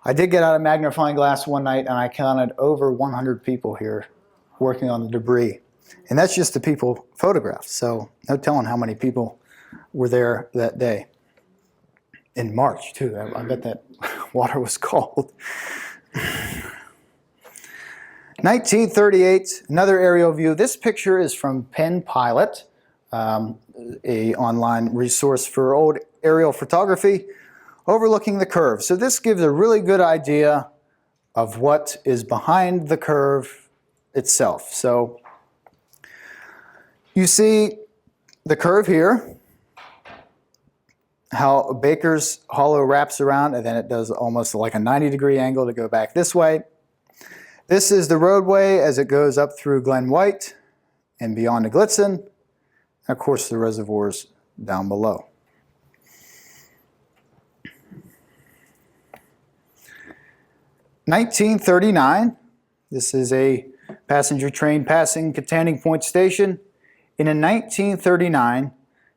I did get out a magnifying glass one night, and I counted over 100 people here working on the debris. And that's just the people photographed, so no telling how many people were there that day. In March, too. I bet that water was cold. 1938, another aerial view. This picture is from Penn Pilot, a online resource for old aerial photography, overlooking the curve. So this gives a really good idea of what is behind the curve itself. So you see the curve here, how Baker's Hollow wraps around, and then it does almost like a 90-degree angle to go back this way. This is the roadway as it goes up through Glen White and beyond to Glitzen, and of course the reservoirs down below. (1939). This is a passenger train passing Katanning Point Station. In 1939,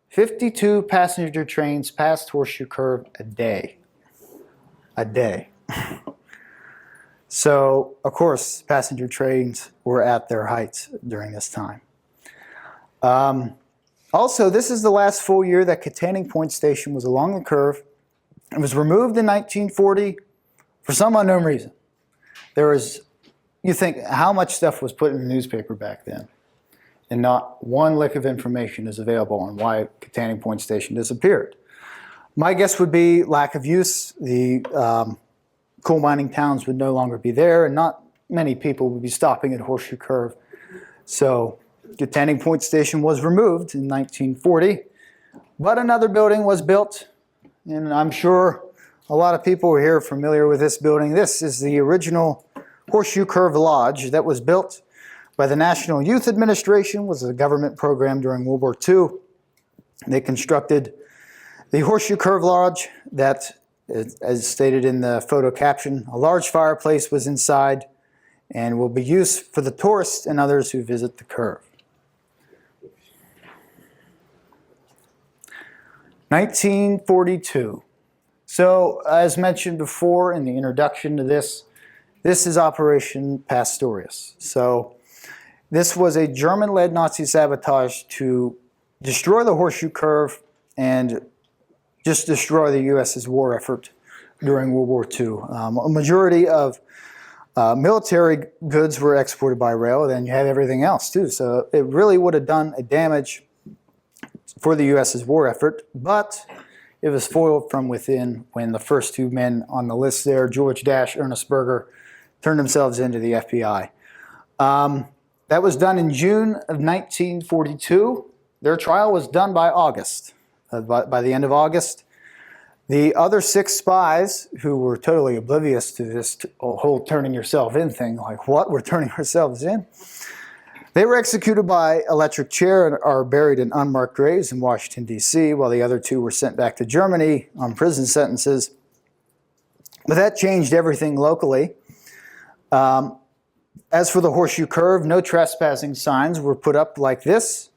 52 passenger trains passed Horseshoe Curve a day. A day. So, of course, passenger trains were at their heights during this time. Also, this is the last full year that Katanning Point Station was along the curve. It was removed in 1940 for some unknown reason. There was, you think, how much stuff was put in the newspaper back then? And not one lick of information is available on why Katanning Point Station disappeared. My guess would be lack of use. The coal mining towns would no longer be there, and not many people would be stopping at Horseshoe Curve. So Katanning Point Station was removed in 1940, but another building was built, and I'm sure a lot of people here are familiar with this building. This is the original Horseshoe Curve Lodge that was built by the National Youth Administration. Was a government program during World War II. They constructed the Horseshoe Curve Lodge that, as stated in the photo caption, a large fireplace was inside and will be used for the tourists and others who visit the curve. 1942. So, as mentioned before in the introduction to this is Operation Pastorius. So, this was a German-led Nazi sabotage to destroy the Horseshoe Curve and just destroy the U.S.'s war effort during World War II. A majority of military goods were exported by rail, then you have everything else too. So it really would have done a damage for the U.S.'s war effort, but it was foiled from within when the first two men on the list there, George Dash, Ernest Berger, turned themselves into the FBI. That was done in June of 1942. Their trial was done by August. By the end of August, the other 6 spies who were totally oblivious to this whole turning yourself in thing, like what, we're turning ourselves in? They were executed by electric chair and are buried in unmarked graves in Washington, D.C., while the other 2 were sent back to Germany on prison sentences. But that changed everything locally. As for the Horseshoe Curve, no trespassing signs were put up like this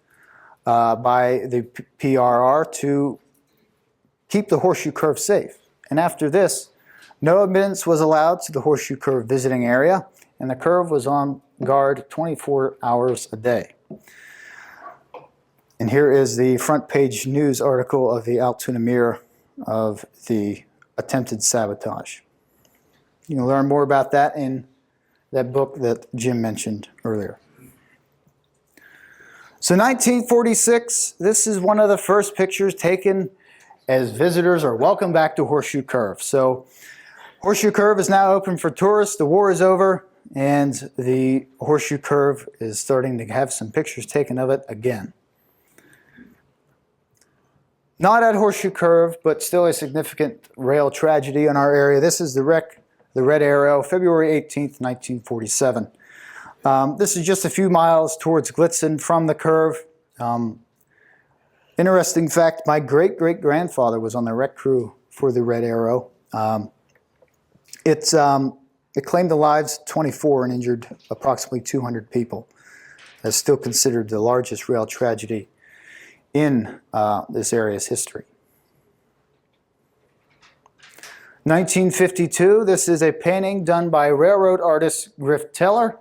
by the PRR to keep the Horseshoe Curve safe. And after this, no admittance was allowed to the Horseshoe Curve visiting area, and the curve was on guard 24 hours a day. And here is the front page news article of the Altoona Mirror of the attempted sabotage. You can learn more about that in that book that Jim mentioned earlier. So 1946, this is one of the first pictures taken as visitors are welcome back to Horseshoe Curve. So Horseshoe Curve is now open for tourists. The war is over, and the Horseshoe Curve is starting to have some pictures taken of it again. Not at Horseshoe Curve, but still a significant rail tragedy in our area. This is the wreck, the Red Arrow, February 18th, 1947. This is just a few miles towards Glitzen from the curve. Interesting fact, my great-great-grandfather was on the wreck crew for the Red Arrow. It claimed the lives of 24 and injured approximately 200 people. It's still considered the largest rail tragedy in this area's history. 1952, this is a painting done by railroad artist Griff Teller.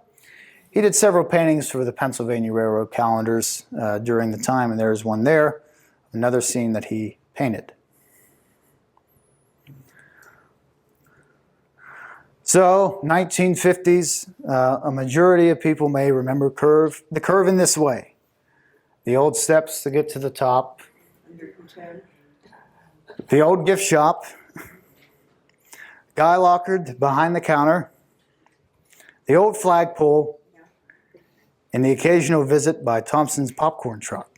He did several paintings for the Pennsylvania Railroad calendars during the time, and there's one there, another scene that he painted. So, 1950s, a majority of people may remember the curve in this way. The old steps to get to the top, the old gift shop, guy lockered behind the counter, the old flagpole, and the occasional visit by Thompson's popcorn truck.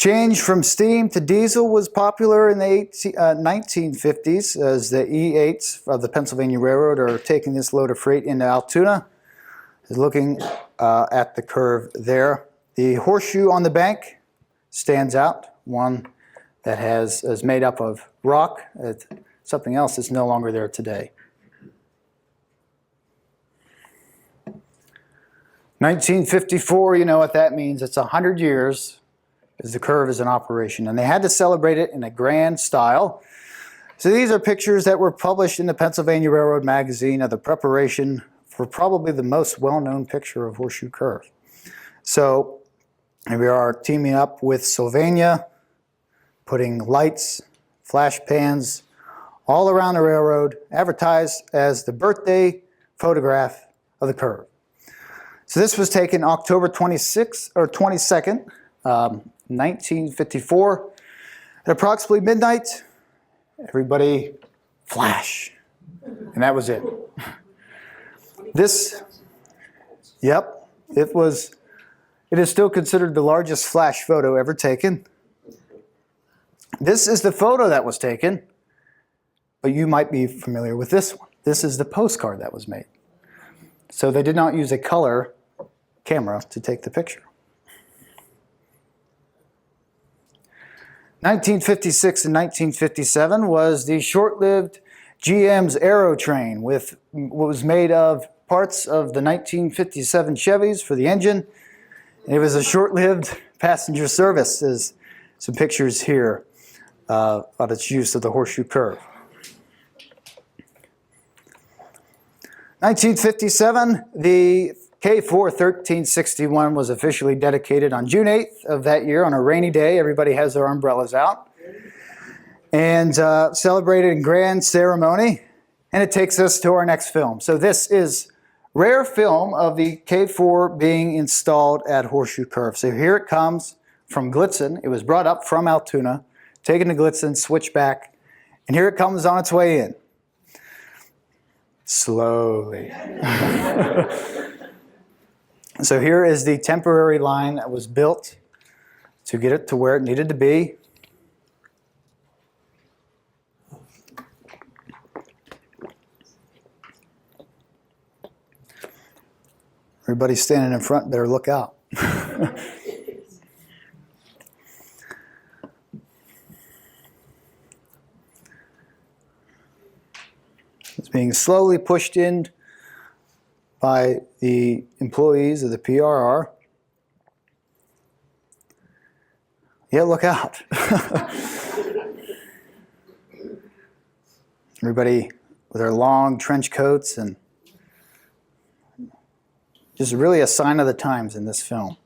Change from steam to diesel was popular in the 1950s as the E8s of the Pennsylvania Railroad are taking this load of freight into Altoona. Looking at the curve there. The horseshoe on the bank stands out, one that is made up of rock. Something else that's no longer there today. 1954, you know what that means. It's 100 years as the curve is in operation. And they had to celebrate it in a grand style. So these are pictures that were published in the Pennsylvania Railroad magazine of the preparation for probably the most well-known picture of Horseshoe Curve. So here we are teaming up with Sylvania, putting lights, flash pans all around the railroad, advertised as the birthday photograph of the curve. So this was taken October 26th or 22nd, 1954. At approximately midnight, everybody flash. And that was it. This, yep, it is still considered the largest flash photo ever taken. This is the photo that was taken, but you might be familiar with this one. This is the postcard that was made. So they did not use a color camera to take the picture. 1956 and 1957 was the short-lived GM's Aero train with what was made of parts of the 1957 Chevys for the engine. It was a short-lived passenger service. There's some pictures here of its use of the horseshoe curve. 1957, the K4-1361 was officially dedicated on June 8th of that year on a rainy day. Everybody has their umbrellas out. And celebrated in grand ceremony. And it takes us to our next film. So this is rare film of the K4 being installed at Horseshoe Curve. So here it comes from Glitzen. It was brought up from Altoona, taken to Glitzen, switched back, and here it comes on its way in. Slowly. So here is the temporary line that was built to get it to where it needed to be. Everybody standing in front better look out. It's being slowly pushed in by the employees of the PRR. Yeah, look out. Everybody with their long trench coats and just really a sign of the times in this film.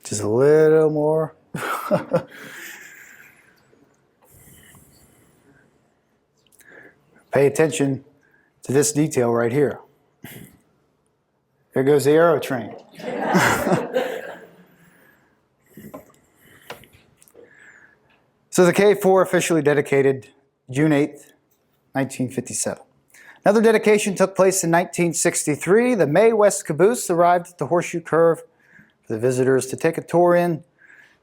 Just a little more. Pay attention to this detail right here. There goes the Aero train. So the K4 officially dedicated June 8th, 1957. Another dedication took place in 1963. The May West caboose arrived at the Horseshoe Curve for the visitors to take a tour in.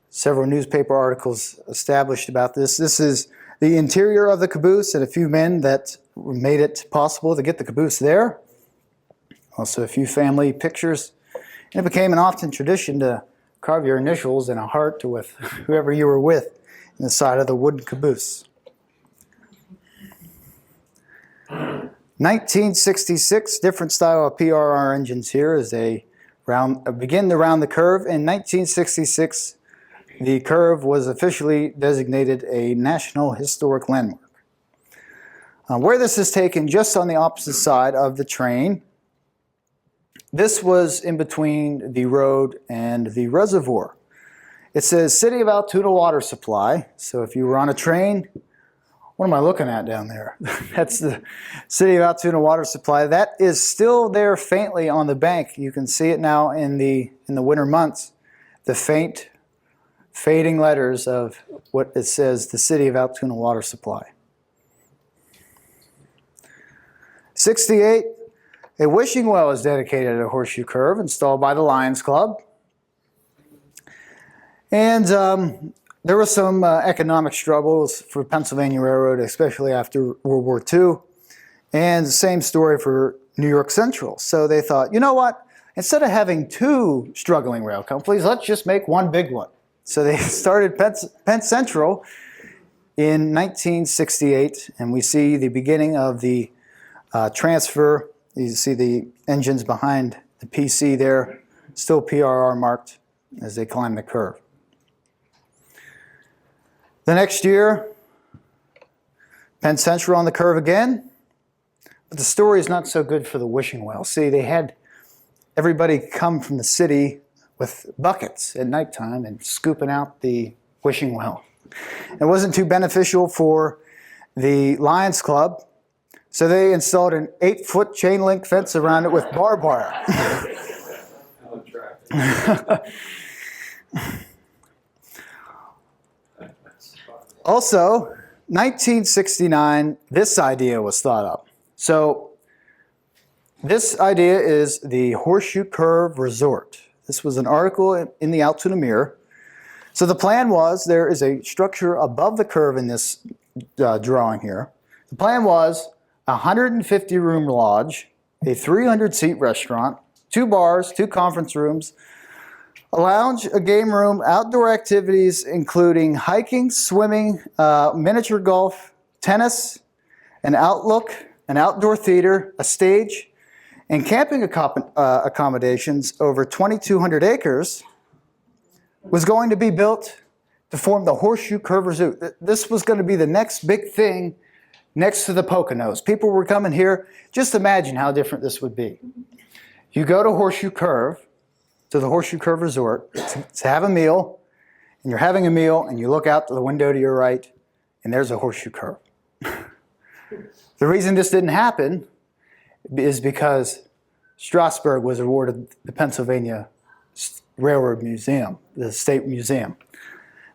Several newspaper articles established about this. This is the interior of the caboose and a few men that made it possible to get the caboose there. Also a few family pictures. And it became an often tradition to carve your initials in a heart with whoever you were with in the side of the wooden caboose. 1966, different style of PRR engines here as they begin to round the curve. In 1966, the curve was officially designated a National Historic Landmark. Where this is taken, just on the opposite side of the train, this was in between the road and the reservoir. It says City of Altoona Water Supply. So if you were on a train, what am I looking at down there? That's the City of Altoona Water Supply. That is still there faintly on the bank. You can see it now in the winter months. The faint, fading letters of what it says, the City of Altoona Water Supply. '68, a wishing well is dedicated at a Horseshoe Curve installed by the Lions Club. And there were some economic struggles for Pennsylvania Railroad, especially after World War II. And the same story for New York Central. So they thought, you know what? Instead of having two struggling rail companies, let's just make one big one. So they started Penn Central in 1968, and we see the beginning of the transfer. You see the engines behind the PC there, still PRR marked as they climb the curve. The next year, Penn Central on the curve again, but the story is not so good for the wishing well. See, they had everybody come from the city with buckets at nighttime and scooping out the wishing well. It wasn't too beneficial for the Lions Club, so they installed an 8-foot chain link fence around it with barbed wire. Also, 1969, this idea was thought up. So this idea is the Horseshoe Curve Resort. This was an article in the Altoona Mirror. So the plan was, there is a structure above the curve in this drawing here. The plan was a 150-room lodge, a 300-seat restaurant, 2 bars, 2 conference rooms, a lounge, a game room, outdoor activities including hiking, swimming, miniature golf, tennis, an outdoor theater, a stage, and camping accommodations over 2,200 acres was going to be built to form the Horseshoe Curve Resort. This was going to be the next big thing next to the Poconos. People were coming here. Just imagine how different this would be. You go to Horseshoe Curve, to the Horseshoe Curve Resort, to have a meal, and you're having a meal, and you look out to the window to your right, and there's a Horseshoe Curve. The reason this didn't happen is because Strasburg was awarded the Pennsylvania Railroad Museum, the State Museum.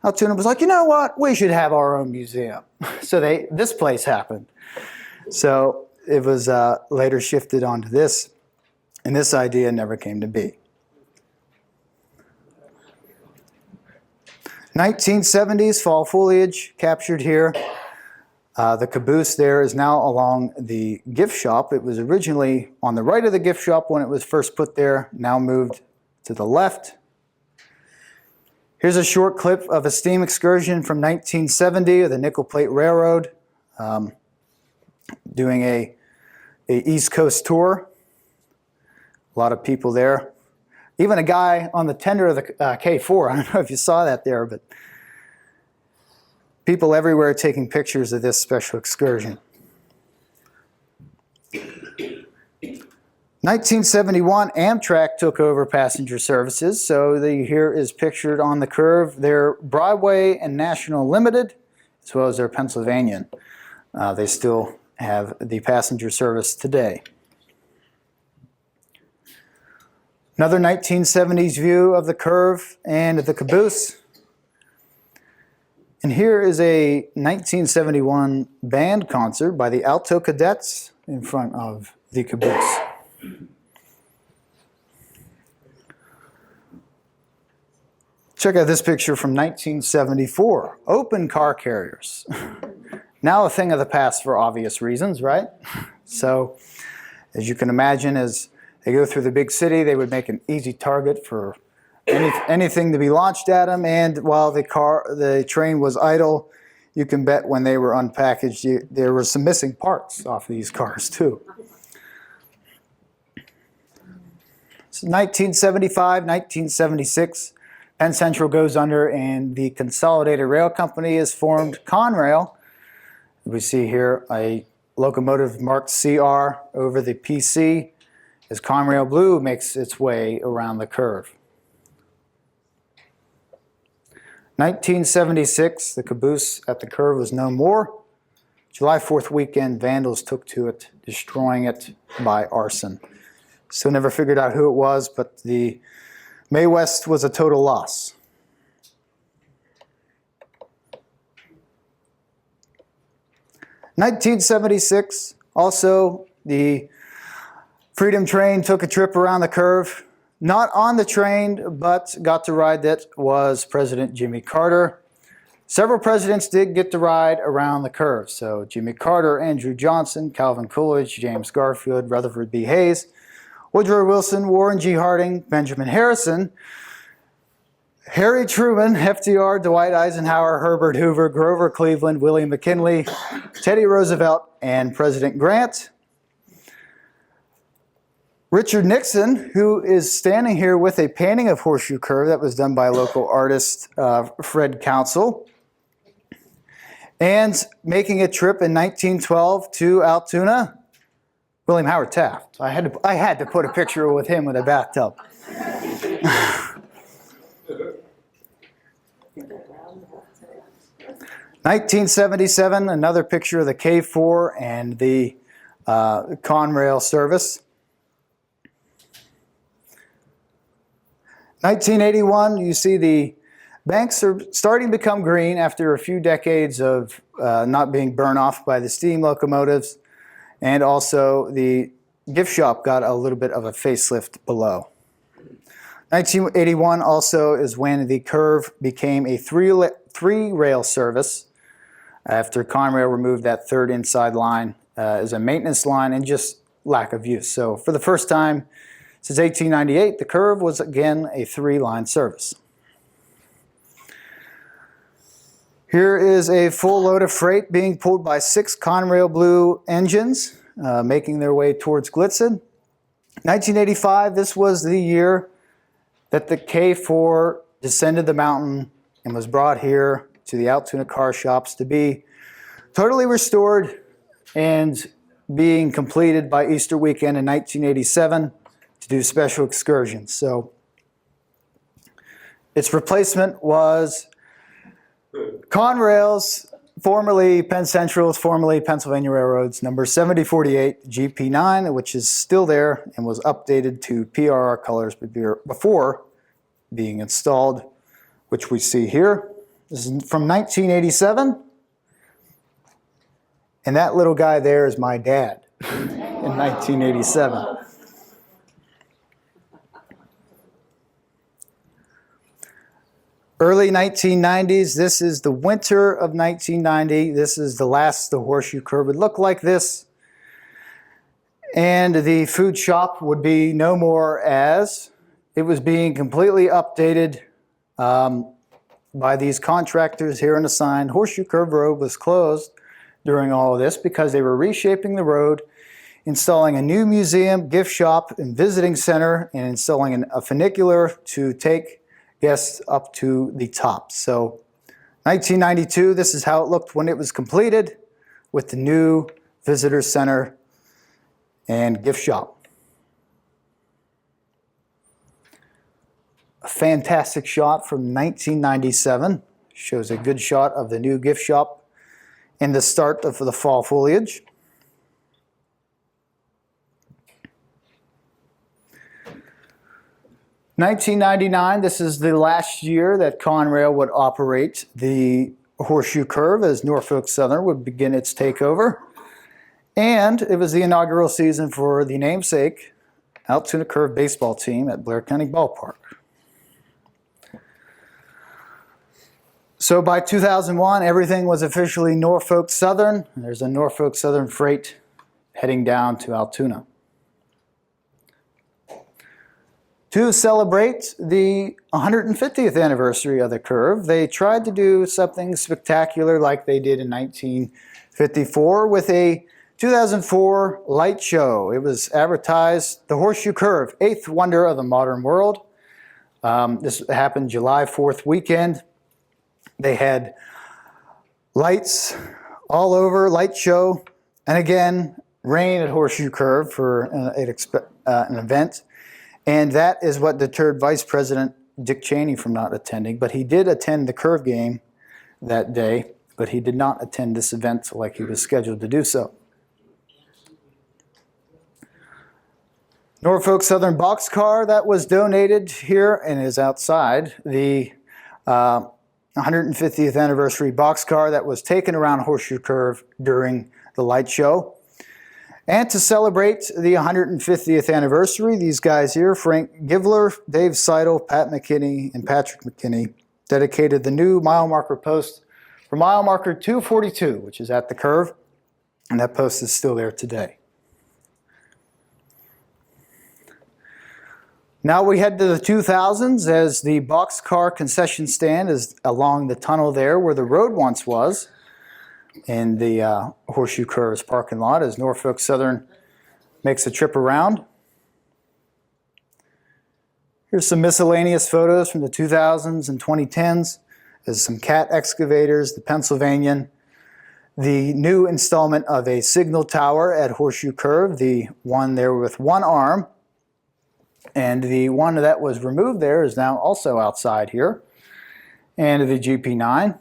Altoona was like, you know what, we should have our own museum. So this place happened. So it was later shifted onto this, and this idea never came to be. 1970s fall foliage captured here. The caboose there is now along the gift shop. It was originally on the right of the gift shop when it was first put there, now moved to the left. Here's a short clip of a steam excursion from 1970 of the Nickel Plate Railroad doing a East Coast tour. A lot of people there. Even a guy on the tender of the K4. I don't know if you saw that there, but people everywhere taking pictures of this special excursion. 1971, Amtrak took over passenger services, so here is pictured on the curve their Broadway and National Limited, as well as their Pennsylvanian. They still have the passenger service today. Another 1970s view of the curve and the caboose. And here is a 1971 band concert by the Alto Cadets in front of the caboose. Check out this picture from 1974. Open car carriers. Now a thing of the past for obvious reasons, right? So, as you can imagine, as they go through the big city, they would make an easy target for anything to be launched at them. And while the train was idle, you can bet when they were unpackaged, there were some missing parts off of these cars too. So 1975, 1976, Penn Central goes under and the Consolidated Rail Company is formed, Conrail. We see here a locomotive marked CR over the PC as Conrail Blue makes its way around the curve. 1976, the caboose at the curve was no more. July 4th weekend, vandals took to it, destroying it by arson. Still never figured out who it was, but the May West was a total loss. In 1976, also the Freedom Train took a trip around the curve. Not on the train, but got to ride that was President Jimmy Carter. Several presidents did get to ride around the curve. So Jimmy Carter, Andrew Johnson, Calvin Coolidge, James Garfield, Rutherford B. Hayes, Woodrow Wilson, Warren G. Harding, Benjamin Harrison, Harry Truman, FDR, Dwight Eisenhower, Herbert Hoover, Grover Cleveland, William McKinley, Teddy Roosevelt, and President Grant. Richard Nixon, who is standing here with a painting of Horseshoe Curve that was done by local artist Fred Council, and making a trip in 1912 to Altoona, William Howard Taft. I had to put a picture with him with a bathtub. 1977, another picture of the K4 and the Conrail service. 1981, you see the banks are starting to become green after a few decades of not being burned off by the steam locomotives, and also the gift shop got a little bit of a facelift below. 1981 also is when the curve became a three-rail service after Conrail removed that third inside line as a maintenance line and just lack of use. So for the first time since 1898, the curve was again a three-line service. Here is a full load of freight being pulled by 6 Conrail Blue engines making their way towards Glitzen. 1985, this was the year that the K4 descended the mountain and was brought here to the Altoona car shops to be totally restored and being completed by Easter weekend in 1987 to do special excursions. So its replacement was Conrail's, formerly Penn Central's, formerly Pennsylvania Railroad's number 7048 GP9, which is still there and was updated to PRR colors before being installed, which we see here. This is from 1987. And that little guy there is my dad in 1987. Early 1990s, this is the winter of 1990. This is the last the Horseshoe Curve would look like this. And the food shop would be no more, as it was being completely updated by these contractors here on the sign. Horseshoe Curve Road was closed during all of this because they were reshaping the road, installing a new museum, gift shop, and visiting center, and installing a funicular to take guests up to the top. So 1992, this is how it looked when it was completed with the new visitor center and gift shop. A fantastic shot from 1997. Shows a good shot of the new gift shop and the start of the fall foliage. $1999, this is the last year that Conrail would operate the Horseshoe Curve as Norfolk Southern would begin its takeover. And it was the inaugural season for the namesake Altoona Curve baseball team at Blair County Ballpark. So by 2001, everything was officially Norfolk Southern. There's a Norfolk Southern freight heading down to Altoona. To celebrate the 150th anniversary of the Curve, they tried to do something spectacular like they did in 1954 with a 2004 light show. It was advertised, the Horseshoe Curve, 8th wonder of the modern world. This happened July 4th weekend. They had lights all over, light show, and again, rain at Horseshoe Curve for an event. And that is what deterred Vice President Dick Cheney from not attending. But he did attend the Curve game that day, but he did not attend this event like he was scheduled to do so. Norfolk Southern boxcar that was donated here and is outside. The 150th anniversary boxcar that was taken around Horseshoe Curve during the light show. And to celebrate the 150th anniversary, these guys here, Frank Givler, Dave Seidel, Pat McKinney, and Patrick McKinney, dedicated the new mile marker post for mile marker 242, which is at the curve, and that post is still there today. Now we head to the 2000s as the boxcar concession stand is along the tunnel there where the road once was in the Horseshoe Curves parking lot as Norfolk Southern makes a trip around. Here's some miscellaneous photos from the 2000s and 2010s. There's some Cat excavators, the Pennsylvanian, the new installment of a signal tower at Horseshoe Curve, the one there with one arm, and the one that was removed there is now also outside here, and the GP9.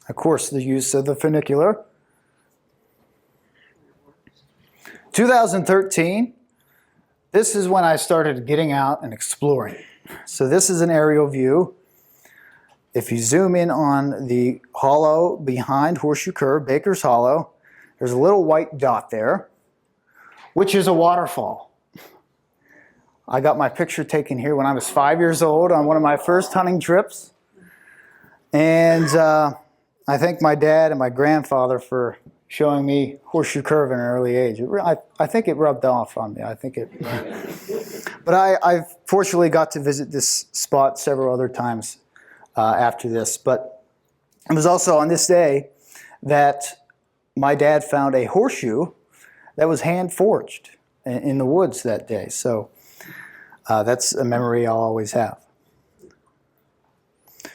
Of course, the use of the funicular. 2013, this is when I started getting out and exploring. So this is an aerial view. If you zoom in on the hollow behind Horseshoe Curve, Baker's Hollow, there's a little white dot there, which is a waterfall. I got my picture taken here when I was 5 years old on one of my first hunting trips. And I thank my dad and my grandfather for showing me Horseshoe Curve at an early age. I think it rubbed off on me. But I fortunately got to visit this spot several other times after this. But it was also on this day that my dad found a horseshoe that was hand forged in the woods that day. So that's a memory I'll always have.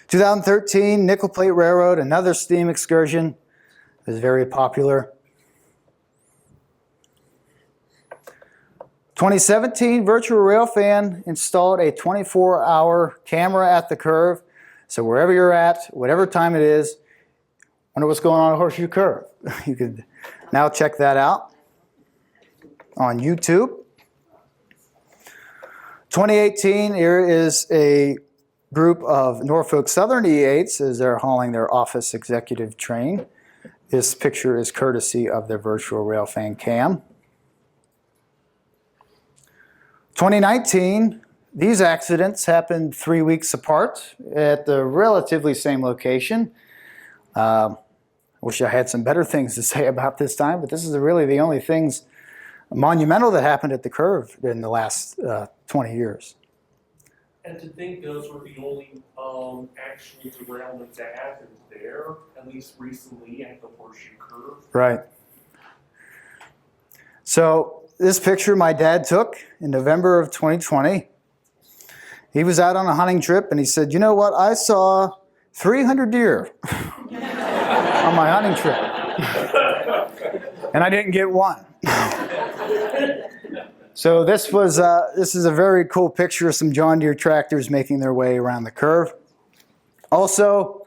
2013, Nickel Plate Railroad, another steam excursion. It was very popular. 2017, Virtual Railfan installed a 24-hour camera at the curve. So wherever you're at, whatever time it is, wonder what's going on at Horseshoe Curve. You could now check that out on YouTube. 2018, here is a group of Norfolk Southern E8s as they're hauling their office executive train. This picture is courtesy of their Virtual Railfan cam. 2019, these accidents happened 3 weeks apart at the relatively same location. I wish I had some better things to say about this time, but this is really the only things monumental that happened at the curve in the last 20 years. And to think those were the only actual derailments that happened there, at least recently at the Horseshoe Curve. Right. So this picture my dad took in November of 2020. He was out on a hunting trip and he said, you know what, I saw 300 deer on my hunting trip. And I didn't get one. So this is a very cool picture of some John Deere tractors making their way around the curve. Also,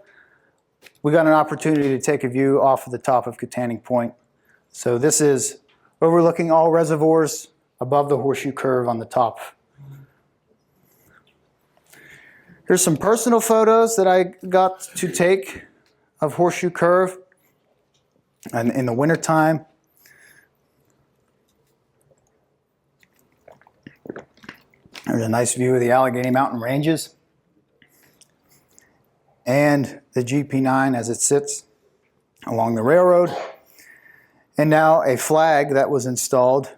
we got an opportunity to take a view off of the top of Katanning Point. So this is overlooking all reservoirs above the Horseshoe Curve on the top. Here's some personal photos that I got to take of Horseshoe Curve and in the wintertime. There's a nice view of the Allegheny Mountain Ranges and the GP9 as it sits along the railroad. And now a flag that was installed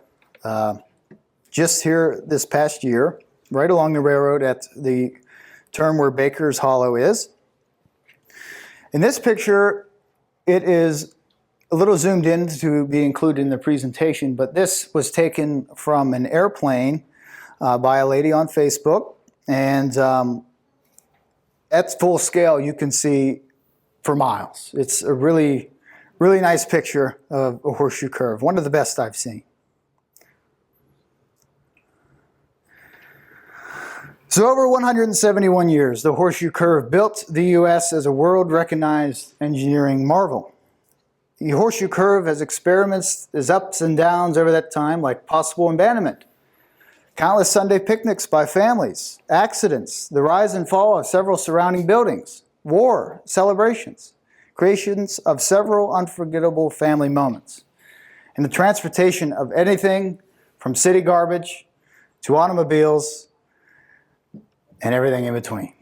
just here this past year, right along the railroad at the turn where Baker's Hollow is. In this picture, it is a little zoomed in to be included in the presentation, but this was taken from an airplane by a lady on Facebook, and at full scale you can see for miles. It's a really, really nice picture of a Horseshoe Curve, one of the best I've seen. So over 171 years, the Horseshoe Curve built the U.S. as a world-recognized engineering marvel. The Horseshoe Curve has experienced its ups and downs over that time, like possible abandonment, countless Sunday picnics by families, accidents, the rise and fall of several surrounding buildings, war, celebrations, creations of several unforgettable family moments. in the transportation of anything from city garbage to automobiles and everything in between.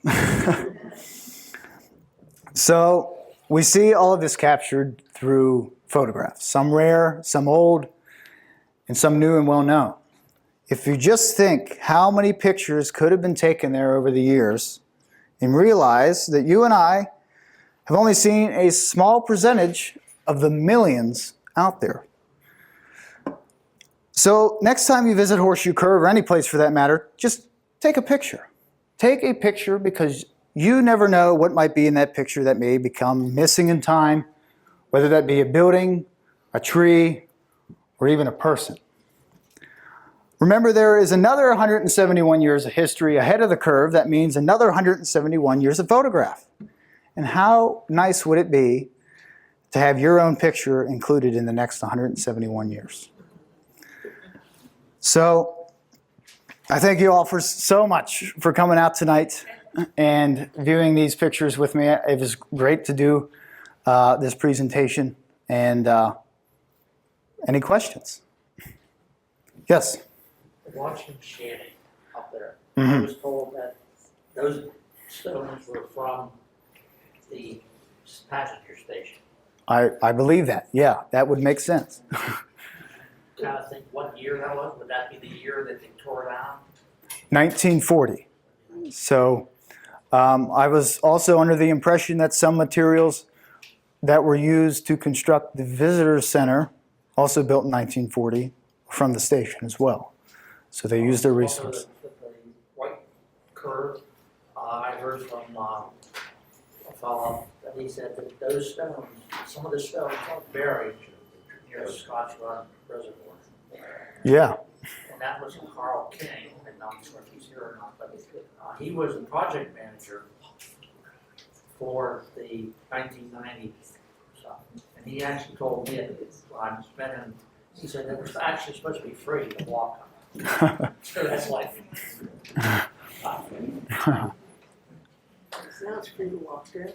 So we see all of this captured through photographs, some rare, some old, and some new and well known. If you just think how many pictures could have been taken there over the years, and realize that you and I have only seen a small percentage of the millions out there. So next time you visit Horseshoe Curve, or any place for that matter, just take a picture. Take a picture, because you never know what might be in that picture that may become missing in time, whether that be a building, a tree, or even a person. Remember, there is another 171 years of history ahead of the curve. That means another 171 years of photograph. And how nice would it be to have your own picture included in the next 171 years? So I thank you all so much for coming out tonight and viewing these pictures with me. It was great to do this presentation. And any questions? Yes? Watching Shannon up there, Mm-hmm. I was told that those stones were from the passenger station. I believe that. Yeah, that would make sense. Kind of think what year that was. Would that be the year that they tore down? 1940. So I was also under the impression that some materials that were used to construct the visitor center, also built in 1940, from the station as well. So they used their resources. Also, the white curve, I heard from a fellow that he said that those stones, some of the stones are buried near the Scotch Run Reservoir. Yeah. And that was Carl King, and I'm not sure if he's here or not, but he was the project manager for the 1990 stuff. And he actually told me that I'm spending, he said that was actually supposed to be free to walk on. So that's like. Now it's free to walk down.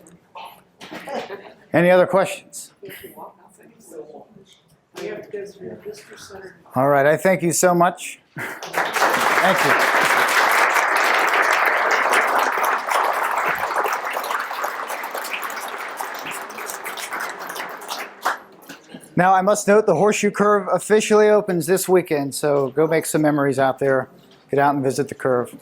Any other questions? If you walk, I think so. You have to go through the visitor center. All right, I thank you so much. Thank you. Now, I must note the Horseshoe Curve officially opens this weekend, so go make some memories out there. Get out and visit the curve.